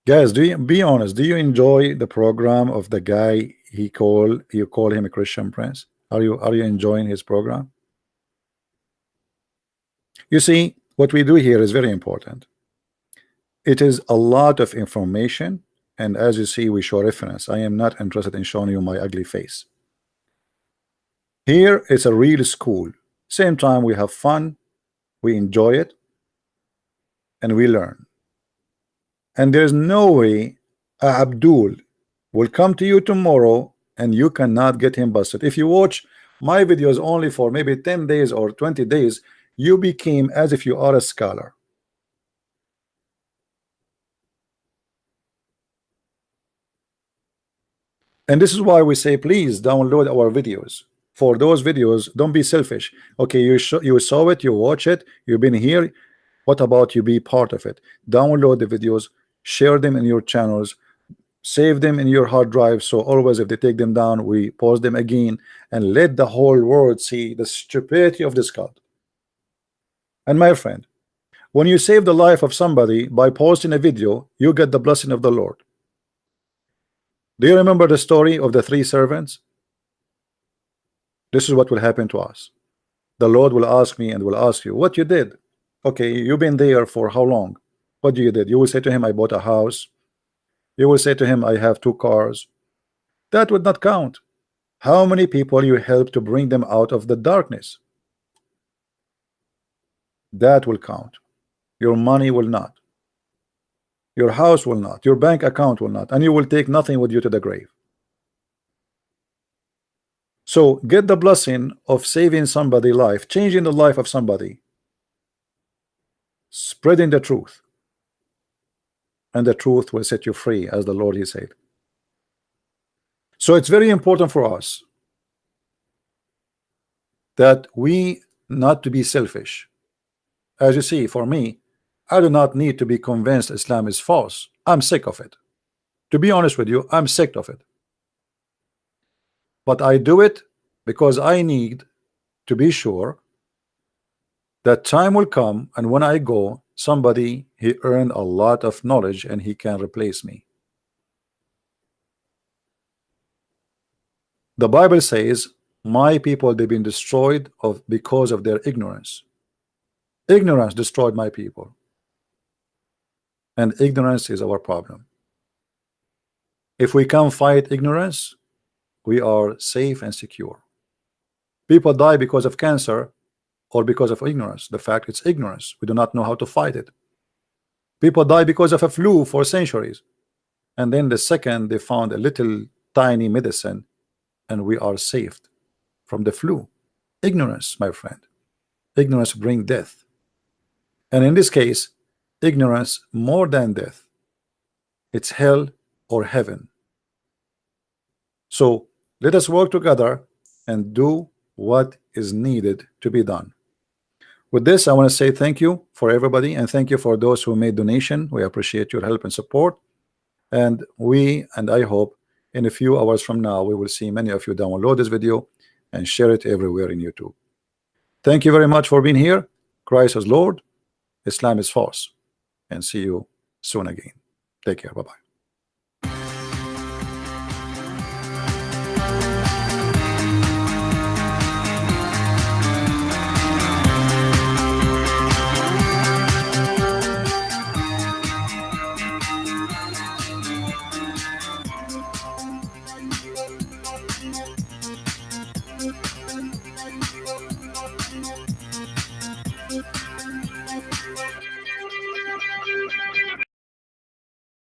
Guys, do you be honest? Do you enjoy the program of the guy you call him a Christian Prince? Are you enjoying his program? You see, what we do here is very important. It is a lot of information, and as you see, we show reference. I am not interested in showing you my ugly face. Here it's a real school. Same time we have fun, we enjoy it, and we learn. And there's no way Abdul will come to you tomorrow and you cannot get him busted. If you watch my videos only for maybe 10 days or 20 days, you became as if you are a scholar. And this is why we say, please download our videos. For those videos, don't be selfish. Okay, you saw it, you watch it, you've been here. What about you be part of it? Download the videos, share them in your channels, save them in your hard drive, so always if they take them down, we pause them again, and let the whole world see the stupidity of this God. And my friend, when you save the life of somebody by posting a video, you get the blessing of the Lord. Do you remember the story of the 3 servants? This is what will happen to us. The Lord will ask me and will ask you what you did. Okay, you've been there for how long? What you did? You will say to him, I bought a house. You will say to him, I have 2 cars. That would not count. How many people you helped to bring them out of the darkness? That will count. Your money will not. Your house will not. Your bank account will not. And you will take nothing with you to the grave. So get the blessing of saving somebody's life, changing the life of somebody, spreading the truth. And the truth will set you free, as the Lord he said. So it's very important for us that we not to be selfish. As you see, for me, I do not need to be convinced Islam is false. I'm sick of it. To be honest with you, I'm sick of it. But I do it because I need to be sure that time will come, and when I go, somebody he earned a lot of knowledge and he can replace me. The Bible says, my people, they've been destroyed because of their ignorance. Ignorance destroyed my people. And ignorance is our problem. If we can fight ignorance, we are safe and secure. People die because of cancer or because of ignorance. The fact it's ignorance. We do not know how to fight it. People die because of a flu for centuries. And then the second they found a little tiny medicine, and we are saved from the flu. Ignorance, my friend. Ignorance brings death. And in this case, ignorance more than death. It's hell or heaven. So let us work together and do what is needed to be done. With this, I want to say thank you for everybody, and thank you for those who made donation. We appreciate your help and support. And I hope in a few hours from now we will see many of you download this video and share it everywhere in YouTube. Thank you very much for being here. Christ is Lord, Islam is false, and see you soon again. Take care. Bye-bye.